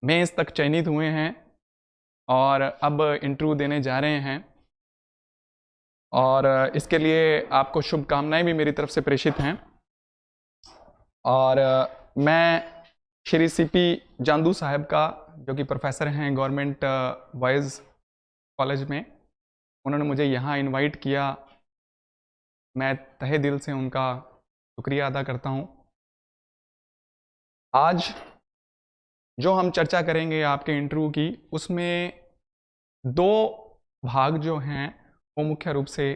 Mains तक चयनित हुए हैं और अब इंटरव्यू देने जा रहे हैं, और इसके लिए आपको शुभकामनाएं भी मेरी तरफ से प्रेषित हैं। और मैं श्री सीपी जांदू साहब का, जो कि प्रोफेसर हैं गवर्नमेंट बॉयज़ कॉलेज में, उन्होंने मुझे यहाँ इनवाइट किया। मैं तहे दिल से उनका शुक्रिया अदा करता हूँ। आज जो हम चर्चा करेंगे आपके इंटरव्यू की, उसमें दो भाग जो हैं वो मुख्य रूप से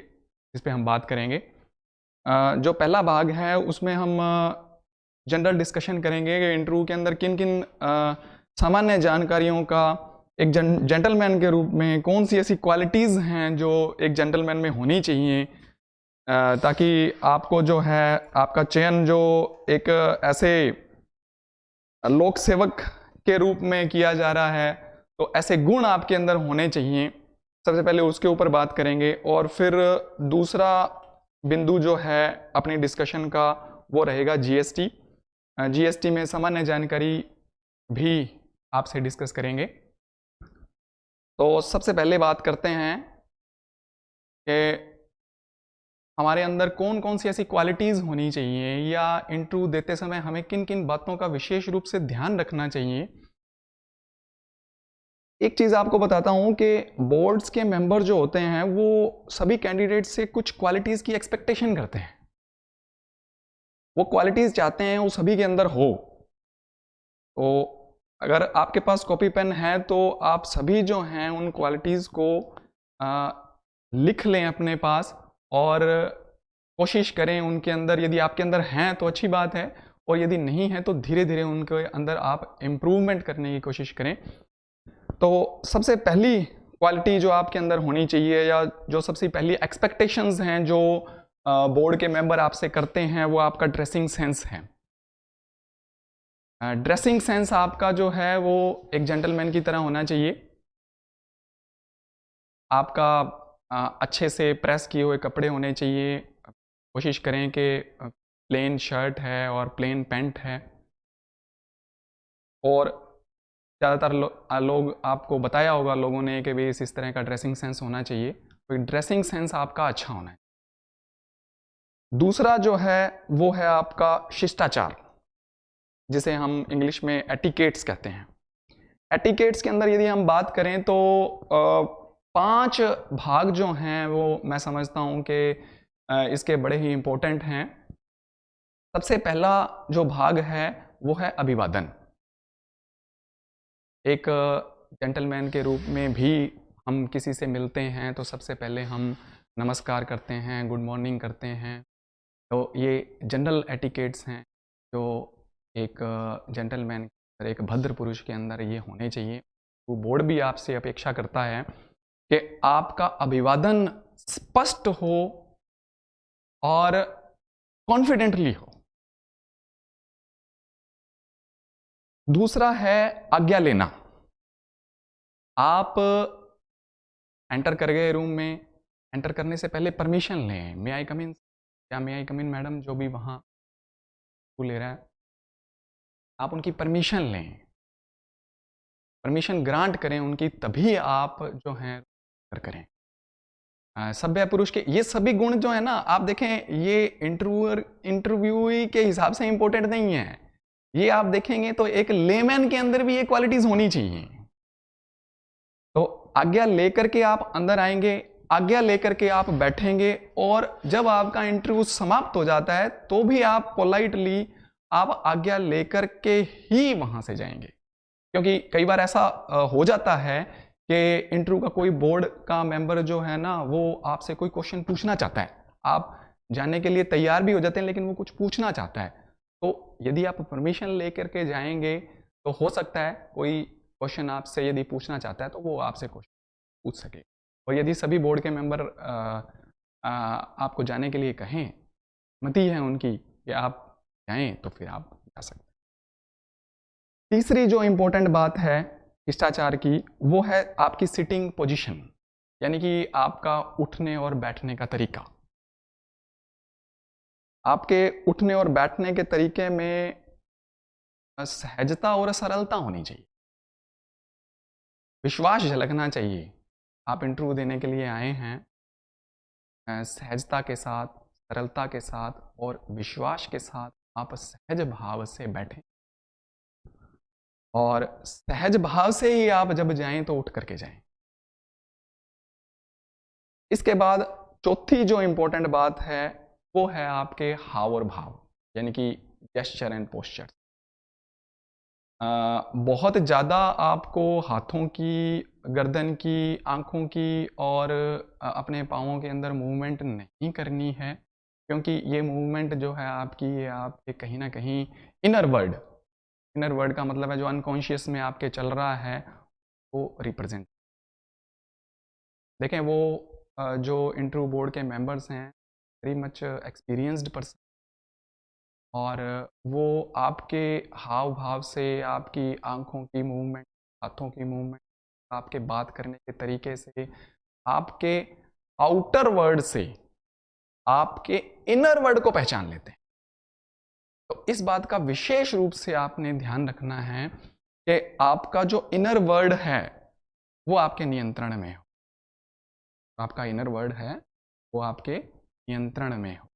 इस पे हम बात करेंगे। जो पहला भाग है उसमें हम जनरल डिस्कशन करेंगे कि इंटरव्यू के अंदर किन किन सामान्य जानकारियों का एक जेंटलमैन के रूप में कौन सी ऐसी क्वालिटीज़ हैं जो एक जेंटलमैन में होनी चाहिए, ताकि आपको जो है आपका चयन जो एक ऐसे लोक सेवक के रूप में किया जा रहा है, तो ऐसे गुण आपके अंदर होने चाहिए। सबसे पहले उसके ऊपर बात करेंगे, और फिर दूसरा बिंदु जो है अपनी डिस्कशन का वो रहेगा जीएसटी। जीएसटी में सामान्य जानकारी भी आपसे डिस्कस करेंगे। तो सबसे पहले बात करते हैं कि हमारे अंदर कौन कौन सी ऐसी क्वालिटीज़ होनी चाहिए, या इंटरव्यू देते समय हमें किन किन बातों का विशेष रूप से ध्यान रखना चाहिए। एक चीज़ आपको बताता हूं कि बोर्ड्स के मेंबर जो होते हैं वो सभी कैंडिडेट से कुछ क्वालिटीज़ की एक्सपेक्टेशन करते हैं। वो क्वालिटीज़ चाहते हैं वो सभी के अंदर हो। तो अगर आपके पास कॉपी पेन है तो आप सभी जो हैं उन क्वालिटीज़ को लिख लें अपने पास, और कोशिश करें उनके अंदर, यदि आपके अंदर हैं तो अच्छी बात है, और यदि नहीं है तो धीरे धीरे उनके अंदर आप इम्प्रूवमेंट करने की कोशिश करें। तो सबसे पहली क्वालिटी जो आपके अंदर होनी चाहिए, या जो सबसे पहली एक्सपेक्टेशंस हैं जो बोर्ड के मेंबर आपसे करते हैं, वो आपका ड्रेसिंग सेंस है। ड्रेसिंग सेंस आपका जो है वो एक जेंटलमैन की तरह होना चाहिए। आपका अच्छे से प्रेस किए हुए कपड़े होने चाहिए। कोशिश करें कि प्लेन शर्ट है और प्लेन पैंट है, और ज़्यादातर लोग आपको बताया होगा लोगों ने कि भाई इस तरह का ड्रेसिंग सेंस होना चाहिए। तो ड्रेसिंग सेंस आपका अच्छा होना है। दूसरा जो है वो है आपका शिष्टाचार, जिसे हम इंग्लिश में एटिकेट्स कहते हैं। एटिकेट्स के अंदर यदि हम बात करें तो 5 भाग जो हैं वो मैं समझता हूं कि इसके बड़े ही इंपॉर्टेंट हैं। सबसे पहला जो भाग है वो है अभिवादन। एक जेंटलमैन के रूप में भी हम किसी से मिलते हैं तो सबसे पहले हम नमस्कार करते हैं, गुड मॉर्निंग करते हैं। तो ये जनरल एटिकेट्स हैं जो एक जेंटलमैन, एक भद्र पुरुष के अंदर ये होने चाहिए। वो बोर्ड भी आपसे अपेक्षा करता है कि आपका अभिवादन स्पष्ट हो और कॉन्फिडेंटली हो। दूसरा है आज्ञा लेना। आप एंटर कर गए रूम में, एंटर करने से पहले परमिशन लें। मे आई कम इन, क्या मे आई कम इन मैडम, जो भी वहाँ ले रहा है, आप उनकी परमिशन लें, परमिशन ग्रांट करें उनकी, तभी आप जो हैं करें। सभ्य पुरुष के ये सभी गुण जो है ना, आप देखें ये इंटरव्यूई के हिसाब से इंपॉर्टेंट नहीं है। ये आप देखेंगे तो एक लेमैन के अंदर भी ये क्वालिटीज होनी चाहिए। तो आज्ञा लेकर के आप अंदर आएंगे, आज्ञा लेकर के आप बैठेंगे, और जब आपका इंटरव्यू समाप्त हो जाता है तो भी आप पोलाइटली आप आज्ञा लेकर के ही वहां से जाएंगे। क्योंकि कई बार ऐसा हो जाता है कि इंटरव्यू का कोई बोर्ड का मेंबर जो है ना, वो आपसे कोई क्वेश्चन पूछना चाहता है, आप जानने के लिए तैयार भी हो जाते हैं, लेकिन वो कुछ पूछना चाहता है। तो यदि आप परमिशन लेकर के जाएंगे तो हो सकता है कोई क्वेश्चन आपसे यदि पूछना चाहता है तो वो आपसे क्वेश्चन पूछ सके। और यदि सभी बोर्ड के मेंबर आपको जाने के लिए कहें, मति है उनकी कि आप जाएं, तो फिर आप जा सकते हैं। तीसरी जो इंपॉर्टेंट बात है शिष्टाचार की, वो है आपकी सिटिंग पोजीशन, यानी कि आपका उठने और बैठने का तरीका। आपके उठने और बैठने के तरीके में सहजता और सरलता होनी चाहिए। विश्वास झलकना चाहिए। आप इंटरव्यू देने के लिए आए हैं, सहजता के साथ, सरलता के साथ और विश्वास के साथ आप सहज भाव से बैठें, और सहज भाव से ही आप जब जाएं तो उठ करके जाएं। इसके बाद चौथी जो इंपॉर्टेंट बात है वो है आपके हाव और भाव, यानी कि जेस्चर एंड पोस्चर। बहुत ज़्यादा आपको हाथों की, गर्दन की, आँखों की और अपने पाँवों के अंदर मूवमेंट नहीं करनी है, क्योंकि ये मूवमेंट जो है आपकी, ये आपके कहीं न कहीं इनर वर्ड का मतलब है जो अनकॉन्शियस में आपके चल रहा है वो रिप्रेजेंट। देखें वो जो इंटरव्यू बोर्ड के मेंबर्स हैं, वेरी मच एक्सपीरियंस्ड पर्सन, और वो आपके हाव भाव से, आपकी आंखों की मूवमेंट, हाथों की मूवमेंट, आपके बात करने के तरीके से, आपके आउटर वर्ड से आपके इनर वर्ड को पहचान लेते हैं। तो इस बात का विशेष रूप से आपने ध्यान रखना है कि आपका जो इनर वर्ड है वो आपके नियंत्रण में हो। आपका इनर वर्ड है वो आपके नियंत्रण में हो।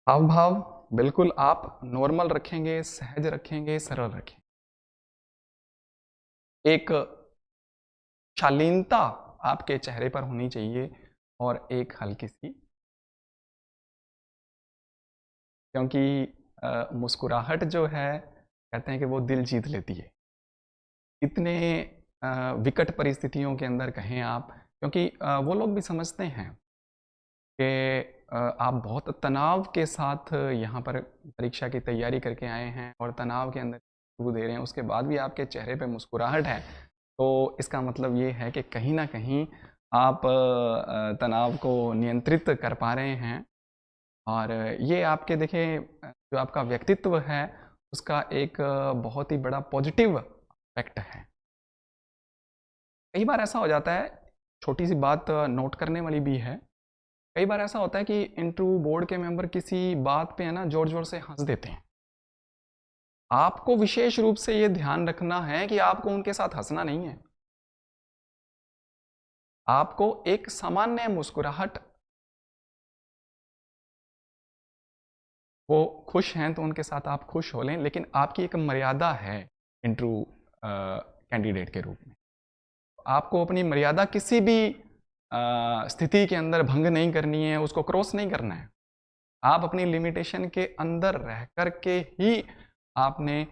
हाव भाव बिल्कुल आप नॉर्मल रखेंगे, सहज रखेंगे, सरल रखेंगे। एक शालीनता आपके चेहरे पर होनी चाहिए और एक हल्की सी, क्योंकि मुस्कुराहट जो है कहते हैं कि वो दिल जीत लेती है। इतने विकट परिस्थितियों के अंदर कहें आप, क्योंकि वो लोग भी समझते हैं कि आप बहुत तनाव के साथ यहाँ पर परीक्षा की तैयारी करके आए हैं और तनाव के अंदर वो दे रहे हैं, उसके बाद भी आपके चेहरे पे मुस्कुराहट है, तो इसका मतलब ये है कि कहीं ना कहीं आप तनाव को नियंत्रित कर पा रहे हैं। और ये आपके देखिए जो आपका व्यक्तित्व है उसका एक बहुत ही बड़ा पॉजिटिव इफेक्ट है। कई बार ऐसा हो जाता है, छोटी सी बात नोट करने वाली भी है, कई बार ऐसा होता है कि इंटरव्यू बोर्ड के मेंबर किसी बात पे है ना जोर जोर से हंस देते हैं। आपको विशेष रूप से ये ध्यान रखना है कि आपको उनके साथ हंसना नहीं है। आपको एक सामान्य मुस्कुराहट, वो खुश हैं तो उनके साथ आप खुश हो लें, लेकिन आपकी एक मर्यादा है इंटरव्यू कैंडिडेट के रूप में। आपको अपनी मर्यादा किसी भी स्थिति के अंदर भंग नहीं करनी है, उसको क्रॉस नहीं करना है। आप अपनी लिमिटेशन के अंदर रह कर के ही आपने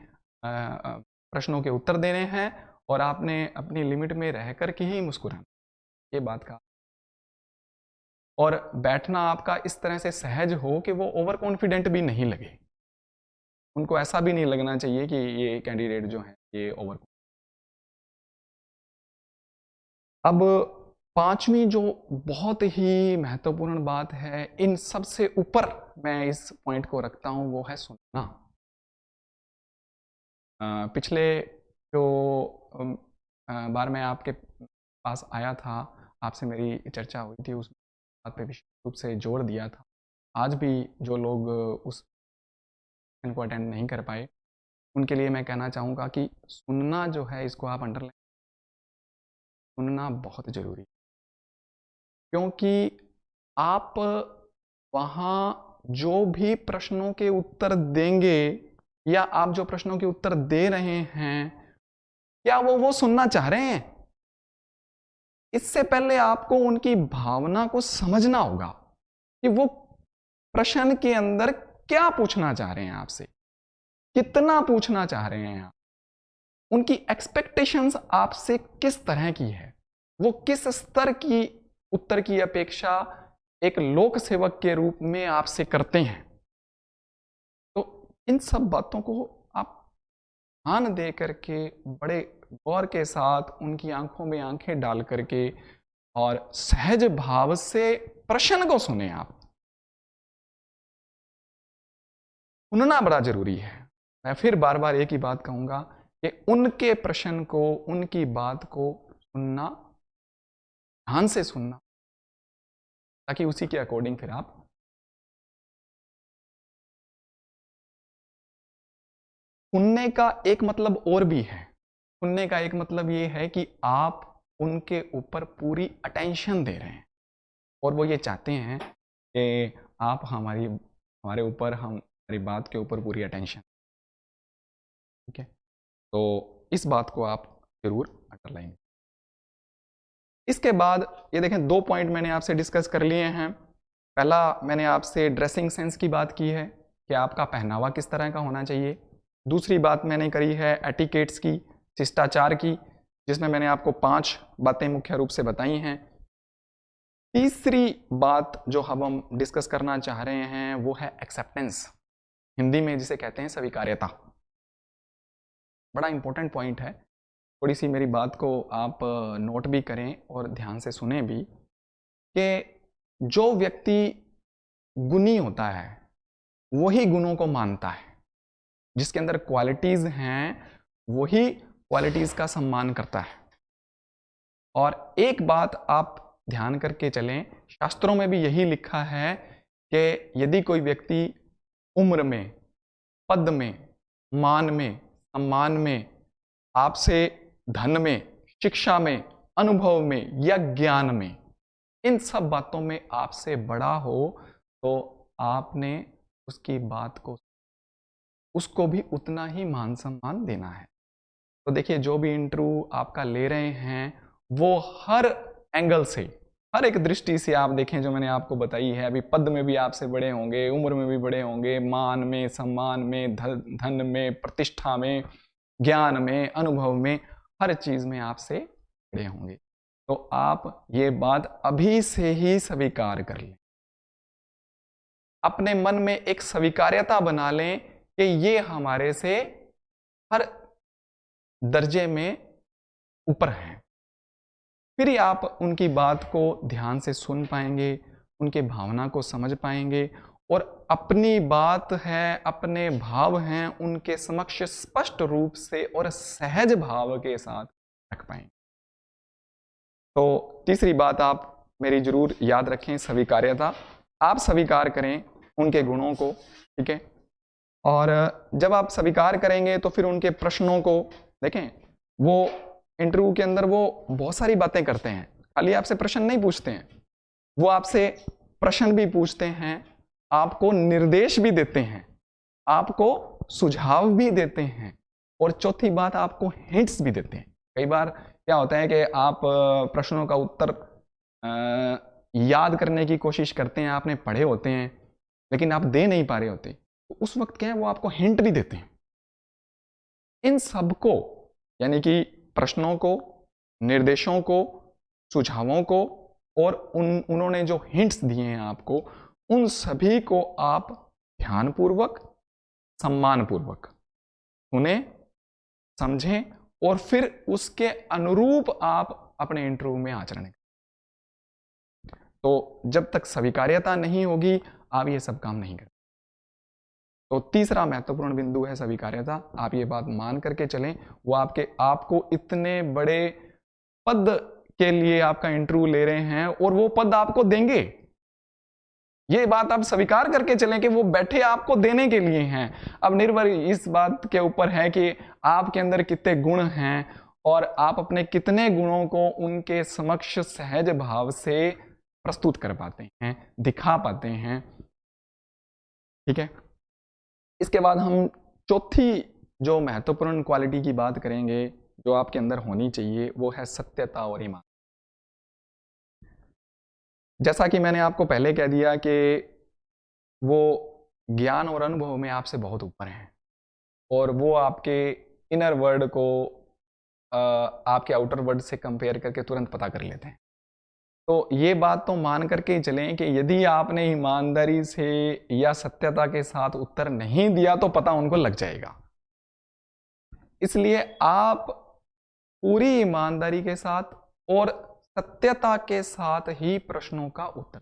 प्रश्नों के उत्तर देने हैं और आपने अपनी लिमिट में रह कर के ही मुस्कुराना, ये बात का। और बैठना आपका इस तरह से सहज हो कि वो ओवर कॉन्फिडेंट भी नहीं लगे, उनको ऐसा भी नहीं लगना चाहिए कि ये कैंडिडेट जो है ये ओवर। अब पांचवी जो बहुत ही महत्वपूर्ण बात है, इन सबसे ऊपर मैं इस पॉइंट को रखता हूं, वो है सुनना। पिछले जो बार मैं आपके पास आया था, आपसे मेरी चर्चा हुई थी, उस बात पे विशेष रूप से जोर दिया था। आज भी जो लोग उस को अटेंड नहीं कर पाए उनके लिए मैं कहना चाहूँगा कि सुनना जो है, इसको आप अंडरलाइन, सुनना बहुत ज़रूरी है, क्योंकि आप वहाँ जो भी प्रश्नों के उत्तर देंगे या आप जो प्रश्नों के उत्तर दे रहे हैं, क्या वो सुनना चाह रहे हैं? इससे पहले आपको उनकी भावना को समझना होगा कि वो प्रश्न के अंदर क्या पूछना चाह रहे हैं आपसे, कितना पूछना चाह रहे हैं आप, उनकी एक्सपेक्टेशंस आपसे किस तरह की है, वो किस स्तर की उत्तर की अपेक्षा एक लोक सेवक के रूप में आपसे करते हैं। तो इन सब बातों को आप ध्यान दे करके, बड़े गौर के साथ उनकी आंखों में आंखें डाल करके और सहज भाव से प्रश्न को सुने। आप सुनना बड़ा जरूरी है। मैं फिर बार बार एक ही बात कहूंगा कि उनके प्रश्न को, उनकी बात को सुनना, ध्यान से सुनना, ताकि उसी के अकॉर्डिंग फिर आप। सुनने का एक मतलब और भी है। सुनने का एक मतलब ये है कि आप उनके ऊपर पूरी अटेंशन दे रहे हैं और वो ये चाहते हैं कि आप हमारे ऊपर हमारी बात के ऊपर पूरी अटेंशन। ठीक है, तो इस बात को आप जरूर अंडरलाइन। इसके बाद ये देखें, 2 पॉइंट मैंने आपसे डिस्कस कर लिए हैं। पहला मैंने आपसे ड्रेसिंग सेंस की बात की है कि आपका पहनावा किस तरह का होना चाहिए। दूसरी बात मैंने करी है एटिकेट्स की, शिष्टाचार की, जिसमें मैंने आपको 5 बातें मुख्य रूप से बताई हैं। तीसरी बात जो हम डिस्कस करना चाह रहे हैं वो है एक्सेप्टेंस, हिंदी में जिसे कहते हैं स्वीकार्यता। बड़ा इंपॉर्टेंट पॉइंट है, थोड़ी सी मेरी बात को आप नोट भी करें और ध्यान से सुने भी, कि जो व्यक्ति गुणी होता है वही गुणों को मानता है, जिसके अंदर क्वालिटीज हैं वही क्वालिटीज का सम्मान करता है। और एक बात आप ध्यान करके चलें, शास्त्रों में भी यही लिखा है कि यदि कोई व्यक्ति उम्र में, पद में, मान में, सम्मान में, आपसे धन में, शिक्षा में, अनुभव में या ज्ञान में, इन सब बातों में आपसे बड़ा हो, तो आपने उसकी बात को, उसको भी उतना ही मान सम्मान देना है। तो देखिए, जो भी इंटरव्यू आपका ले रहे हैं वो हर एंगल से, हर एक दृष्टि से आप देखें, जो मैंने आपको बताई है, अभी पद में भी आपसे बड़े होंगे, उम्र में भी बड़े होंगे, मान में, सम्मान में, धन में, प्रतिष्ठा में, ज्ञान में, अनुभव में, हर चीज में आपसे बड़े होंगे। तो आप ये बात अभी से ही स्वीकार कर लें, अपने मन में एक स्वीकार्यता बना लें कि ये हमारे से हर दर्जे में ऊपर हैं। फिर ही आप उनकी बात को ध्यान से सुन पाएंगे, उनके भावना को समझ पाएंगे और अपनी बात है, अपने भाव हैं, उनके समक्ष स्पष्ट रूप से और सहज भाव के साथ रख पाएंगे। तो तीसरी बात आप मेरी जरूर याद रखें, स्वीकार्यता। आप स्वीकार करें उनके गुणों को, ठीक है। और जब आप स्वीकार करेंगे तो फिर उनके प्रश्नों को देखें। वो इंटरव्यू के अंदर वो बहुत सारी बातें करते हैं, खाली आपसे प्रश्न नहीं पूछते हैं, वो आपसे प्रश्न भी पूछते हैं, आपको निर्देश भी देते हैं, आपको सुझाव भी देते हैं और चौथी बात आपको हिंट्स भी देते हैं। कई बार क्या होता है कि आप प्रश्नों का उत्तर याद करने की कोशिश करते हैं, आपने पढ़े होते हैं लेकिन आप दे नहीं पा रहे होते, तो उस वक्त क्या है, वो आपको हिंट भी देते हैं। इन सबको, यानी कि प्रश्नों को, निर्देशों को, सुझावों को और उन्होंने जो हिंट्स दिए हैं आपको, उन सभी को आप ध्यानपूर्वक, सम्मानपूर्वक सुने, समझें और फिर उसके अनुरूप आप अपने इंटरव्यू में आचरण करें। तो जब तक स्वीकार्यता नहीं होगी आप ये सब काम नहीं करें। तो तीसरा महत्वपूर्ण बिंदु है स्वीकार्यता। आप ये बात मान करके चलें, वो आपको इतने बड़े पद के लिए आपका इंटरव्यू ले रहे हैं और वो पद आपको देंगे, ये बात आप स्वीकार करके चलें कि वो बैठे आपको देने के लिए हैं। अब निर्भर इस बात के ऊपर है कि आपके अंदर कितने गुण हैं और आप अपने कितने गुणों को उनके समक्ष सहज भाव से प्रस्तुत कर पाते हैं, दिखा पाते हैं, ठीक है। इसके बाद हम चौथी जो महत्वपूर्ण क्वालिटी की बात करेंगे जो आपके अंदर होनी चाहिए, वो है सत्यता और ईमान। जैसा कि मैंने आपको पहले कह दिया कि वो ज्ञान और अनुभव में आपसे बहुत ऊपर हैं और वो आपके इनर वर्ड को आपके आउटर वर्ड से कंपेयर करके तुरंत पता कर लेते हैं। तो ये बात तो मान करके ही चलें कि यदि आपने ईमानदारी से या सत्यता के साथ उत्तर नहीं दिया तो पता उनको लग जाएगा। इसलिए आप पूरी ईमानदारी के साथ और सत्यता के साथ ही प्रश्नों का उत्तर।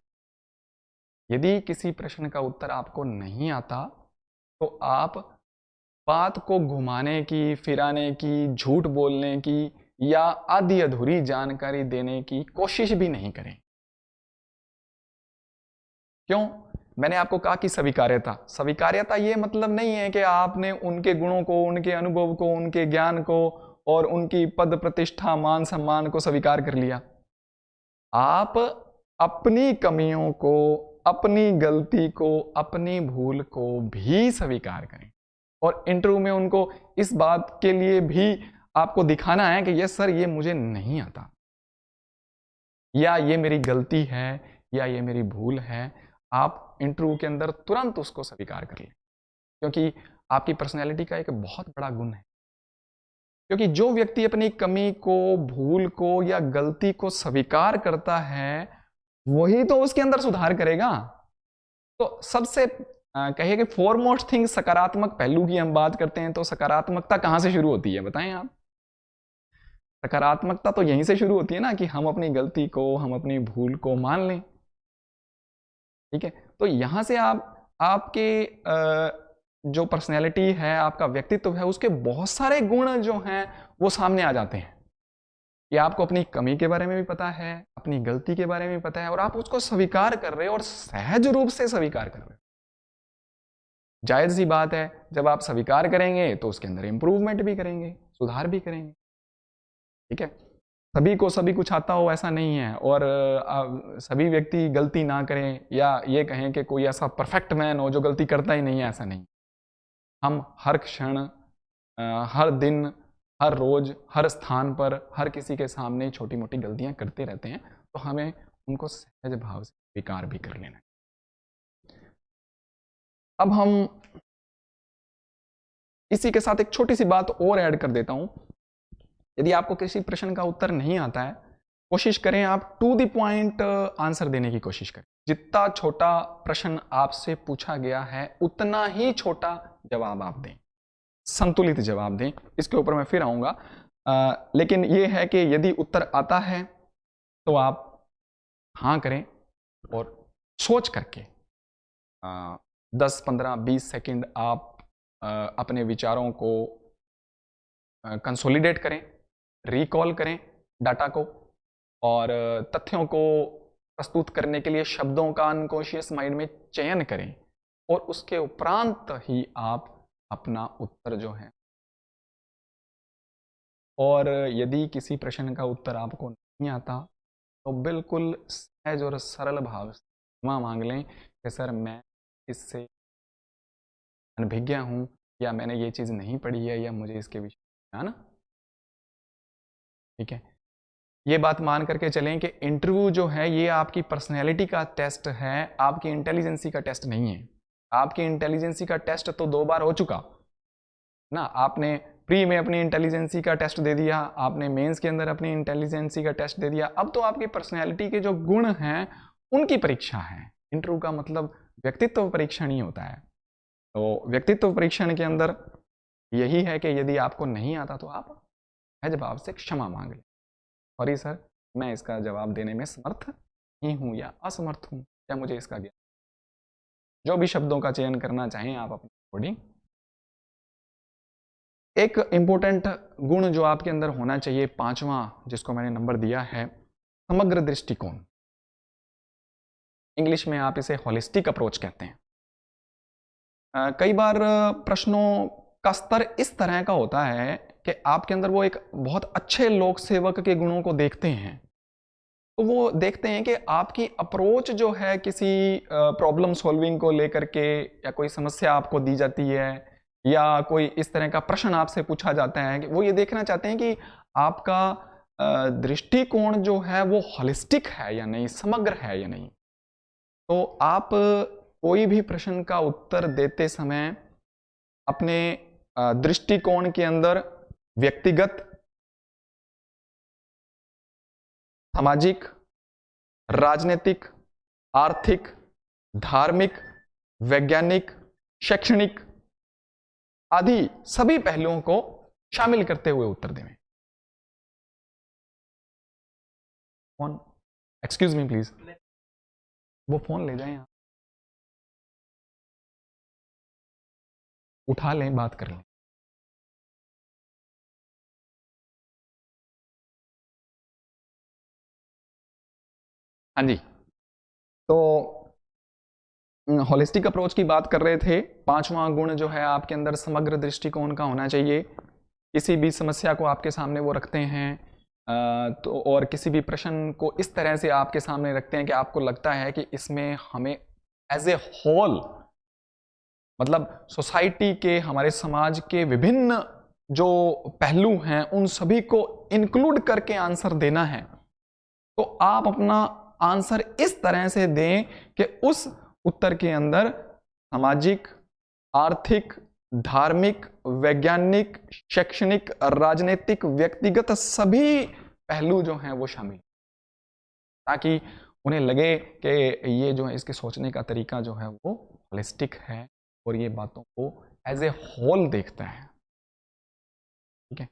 यदि किसी प्रश्न का उत्तर आपको नहीं आता तो आप बात को घुमाने की, फिराने की, झूठ बोलने की या आधी अधूरी जानकारी देने की कोशिश भी नहीं करें। क्यों? मैंने आपको कहा कि स्वीकार्यता ये मतलब नहीं है कि आपने उनके गुणों को, उनके अनुभव को, उनके ज्ञान को और उनकी पद प्रतिष्ठा मान सम्मान को स्वीकार कर लिया। आप अपनी कमियों को, अपनी गलती को, अपनी भूल को भी स्वीकार करें और इंटरव्यू में उनको इस बात के लिए भी आपको दिखाना है कि यस सर ये मुझे नहीं आता, या ये मेरी गलती है, या ये मेरी भूल है। आप इंटरव्यू के अंदर तुरंत उसको स्वीकार कर लें, क्योंकि आपकी पर्सनैलिटी का एक बहुत बड़ा गुण है। क्योंकि जो व्यक्ति अपनी कमी को, भूल को या गलती को स्वीकार करता है वही तो उसके अंदर सुधार करेगा। तो सबसे कहिए कि फोरमोस्ट थिंग, सकारात्मक पहलू की हम बात करते हैं तो सकारात्मकता कहां से शुरू होती है बताएं आप? सकारात्मकता तो यहीं से शुरू होती है ना कि हम अपनी गलती को, हम अपनी भूल को मान लें। ठीक है, तो यहां से आपके जो पर्सनैलिटी है, आपका व्यक्तित्व है, उसके बहुत सारे गुण जो हैं वो सामने आ जाते हैं कि आपको अपनी कमी के बारे में भी पता है, अपनी गलती के बारे में भी पता है, और आप उसको स्वीकार कर रहे हो और सहज रूप से स्वीकार कर रहे हो। जायज सी बात है, जब आप स्वीकार करेंगे तो उसके अंदर इंप्रूवमेंट भी करेंगे, सुधार भी करेंगे। ठीक है, सभी को सभी कुछ आता हो ऐसा नहीं है, और सभी व्यक्ति गलती ना करें या ये कहें कि कोई ऐसा परफेक्ट मैन हो जो गलती करता ही नहीं है, ऐसा नहीं। हम हर क्षण, हर दिन, हर रोज, हर स्थान पर, हर किसी के सामने छोटी मोटी गलतियां करते रहते हैं, तो हमें उनको सहज भाव से स्वीकार भी कर लेना है। अब हम इसी के साथ एक छोटी सी बात और ऐड कर देता हूं। यदि आपको किसी प्रश्न का उत्तर नहीं आता है, कोशिश करें आप टू द पॉइंट आंसर देने की कोशिश करें। जितना छोटा प्रश्न आपसे पूछा गया है उतना ही छोटा जवाब आप दें, संतुलित जवाब दें। इसके ऊपर मैं फिर आऊंगा, लेकिन यह है कि यदि उत्तर आता है तो आप हाँ करें और सोच करके 10, 15, 20 सेकंड आप अपने विचारों को कंसोलिडेट करें, रिकॉल करें डाटा को, और तथ्यों को प्रस्तुत करने के लिए शब्दों का अनकॉन्शियस माइंड में चयन करें, और उसके उपरांत ही आप अपना उत्तर जो है। और यदि किसी प्रश्न का उत्तर आपको नहीं आता तो बिल्कुल सहज और सरल भाव से क्षमा मांग लें कि सर मैं इससे अनभिज्ञ हूँ, या मैंने ये चीज़ नहीं पढ़ी है, या मुझे इसके विषय है ना। ठीक है, ये बात मान करके चलें कि इंटरव्यू जो है ये आपकी पर्सनैलिटी का टेस्ट है, आपकी इंटेलिजेंसी का टेस्ट नहीं है। आपकी इंटेलिजेंसी का टेस्ट तो 2 बार हो चुका ना। आपने प्री में अपनी इंटेलिजेंसी का टेस्ट दे दिया, आपने मेंस के अंदर अपनी इंटेलिजेंसी का टेस्ट दे दिया, अब तो आपकी पर्सनैलिटी के जो गुण हैं उनकी परीक्षा है। इंटरव्यू का मतलब व्यक्तित्व परीक्षण ही होता है। तो व्यक्तित्व परीक्षण के अंदर यही है कि यदि आपको नहीं आता तो आप सहज भाव से क्षमा मांग लें, सॉरी सर मैं इसका जवाब देने में समर्थ नहीं हूँ या असमर्थ हूँ, या मुझे इसका ज्ञान, जो भी शब्दों का चयन करना चाहें आप अपने अकॉर्डिंग। एक इंपॉर्टेंट गुण जो आपके अंदर होना चाहिए, 5वां जिसको मैंने नंबर दिया है, समग्र दृष्टिकोण। इंग्लिश में आप इसे होलिस्टिक अप्रोच कहते हैं। कई बार प्रश्नों का स्तर इस तरह का होता है कि आपके अंदर वो एक बहुत अच्छे लोक सेवक के गुणों को देखते हैं, तो वो देखते हैं कि आपकी अप्रोच जो है किसी प्रॉब्लम सॉल्विंग को लेकर के, या कोई समस्या आपको दी जाती है, या कोई इस तरह का प्रश्न आपसे पूछा जाता है, कि वो ये देखना चाहते हैं कि आपका दृष्टिकोण जो है वो होलिस्टिक है या नहीं, समग्र है या नहीं। तो आप कोई भी प्रश्न का उत्तर देते समय अपने दृष्टिकोण के अंदर व्यक्तिगत, सामाजिक, राजनीतिक, आर्थिक, धार्मिक, वैज्ञानिक, शैक्षणिक आदि सभी पहलुओं को शामिल करते हुए उत्तर दें। फोन, एक्सक्यूज मी प्लीज, वो फोन ले जाएं, उठा लें, बात कर लें। हाँ जी, तो होलिस्टिक अप्रोच की बात कर रहे थे। 5वां गुण जो है आपके अंदर समग्र दृष्टिकोण का होना चाहिए। किसी भी समस्या को आपके सामने वो रखते हैं, तो और किसी भी प्रश्न को इस तरह से आपके सामने रखते हैं कि आपको लगता है कि इसमें हमें एज ए होल, मतलब सोसाइटी के, हमारे समाज के विभिन्न जो पहलू हैं उन सभी को इंक्लूड करके आंसर देना है, तो आप अपना आंसर इस तरह से दें कि उस उत्तर के अंदर सामाजिक, आर्थिक, धार्मिक, वैज्ञानिक, शैक्षणिक, राजनीतिक, व्यक्तिगत सभी पहलू जो हैं वो शामिल, ताकि उन्हें लगे कि ये जो है इसके सोचने का तरीका जो है वो होलिस्टिक है और ये बातों को एज ए होल देखता है। ठीक है,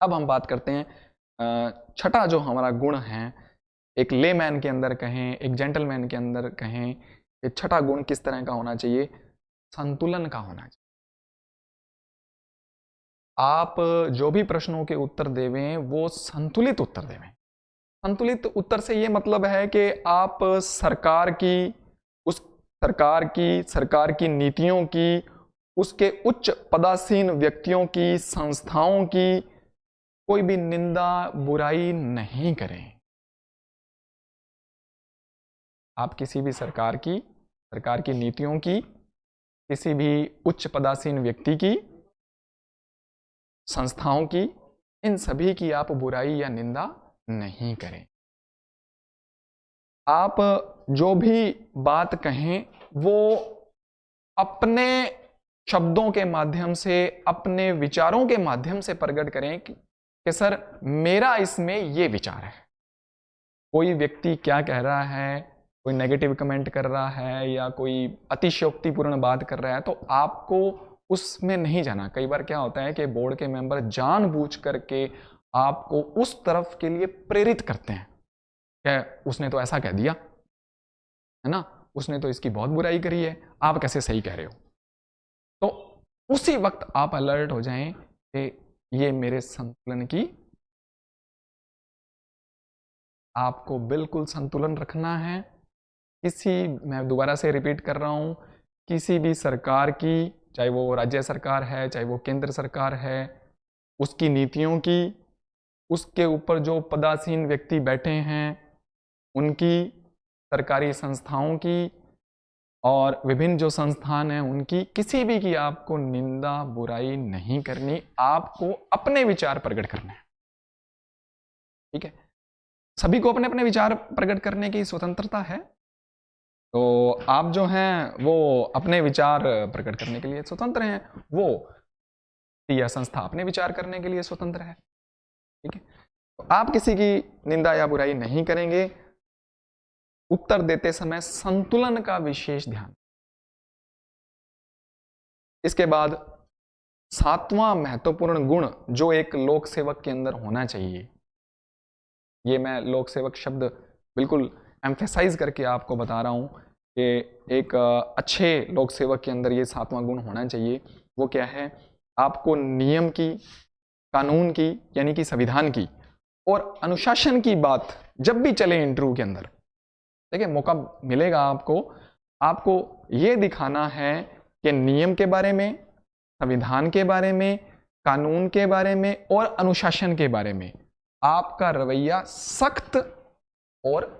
अब हम बात करते हैं छठा जो हमारा गुण है, एक लेमैन के अंदर कहें, एक जेंटलमैन के अंदर कहें, ये छठा गुण किस तरह का होना चाहिए? संतुलन का होना चाहिए। आप जो भी प्रश्नों के उत्तर देवें वो संतुलित उत्तर देवें। संतुलित उत्तर से ये मतलब है कि आप सरकार की, उस सरकार की नीतियों की, उसके उच्च पदासीन व्यक्तियों की, संस्थाओं की कोई भी निंदा, बुराई नहीं करें। आप किसी भी सरकार की नीतियों की, किसी भी उच्च पदासीन व्यक्ति की, संस्थाओं की, इन सभी की आप बुराई या निंदा नहीं करें। आप जो भी बात कहें वो अपने शब्दों के माध्यम से, अपने विचारों के माध्यम से प्रकट करें कि सर मेरा इसमें ये विचार है। कोई व्यक्ति क्या कह रहा है, कोई नेगेटिव कमेंट कर रहा है या कोई अतिशयोक्तिपूर्ण बात कर रहा है, तो आपको उसमें नहीं जाना। कई बार क्या होता है कि बोर्ड के मेंबर जानबूझ करके आपको उस तरफ के लिए प्रेरित करते हैं कि उसने तो ऐसा कह दिया है ना, उसने तो इसकी बहुत बुराई करी है, आप कैसे सही कह रहे हो। तो उसी वक्त आप अलर्ट हो जाएं कि ये मेरे संतुलन की, आपको बिल्कुल संतुलन रखना है। मैं दोबारा से रिपीट कर रहा हूं, किसी भी सरकार की, चाहे वो राज्य सरकार है, चाहे वो केंद्र सरकार है, उसकी नीतियों की, उसके ऊपर जो पदासीन व्यक्ति बैठे हैं उनकी, सरकारी संस्थाओं की और विभिन्न जो संस्थान हैं उनकी, किसी भी की आपको निंदा, बुराई नहीं करनी। आपको अपने विचार प्रकट करने हैं। ठीक है, सभी को अपने अपने विचार प्रकट करने की स्वतंत्रता है, तो आप जो हैं वो अपने विचार प्रकट करने के लिए स्वतंत्र हैं, वो या संस्था अपने विचार करने के लिए स्वतंत्र है। ठीक है, तो आप किसी की निंदा या बुराई नहीं करेंगे। उत्तर देते समय संतुलन का विशेष ध्यान। इसके बाद सातवां महत्वपूर्ण गुण जो एक लोक सेवक के अंदर होना चाहिए, ये मैं लोक सेवक शब्द बिल्कुल एम्फेसाइज करके आपको बता रहा हूं कि एक अच्छे लोक सेवक के अंदर ये सातवां गुण होना चाहिए। वो क्या है? आपको नियम की, कानून की यानी कि संविधान की और अनुशासन की बात जब भी चले इंटरव्यू के अंदर, देखिए मौका मिलेगा आपको ये दिखाना है कि नियम के बारे में, संविधान के बारे में, कानून के बारे में और अनुशासन के बारे में आपका रवैया सख्त। और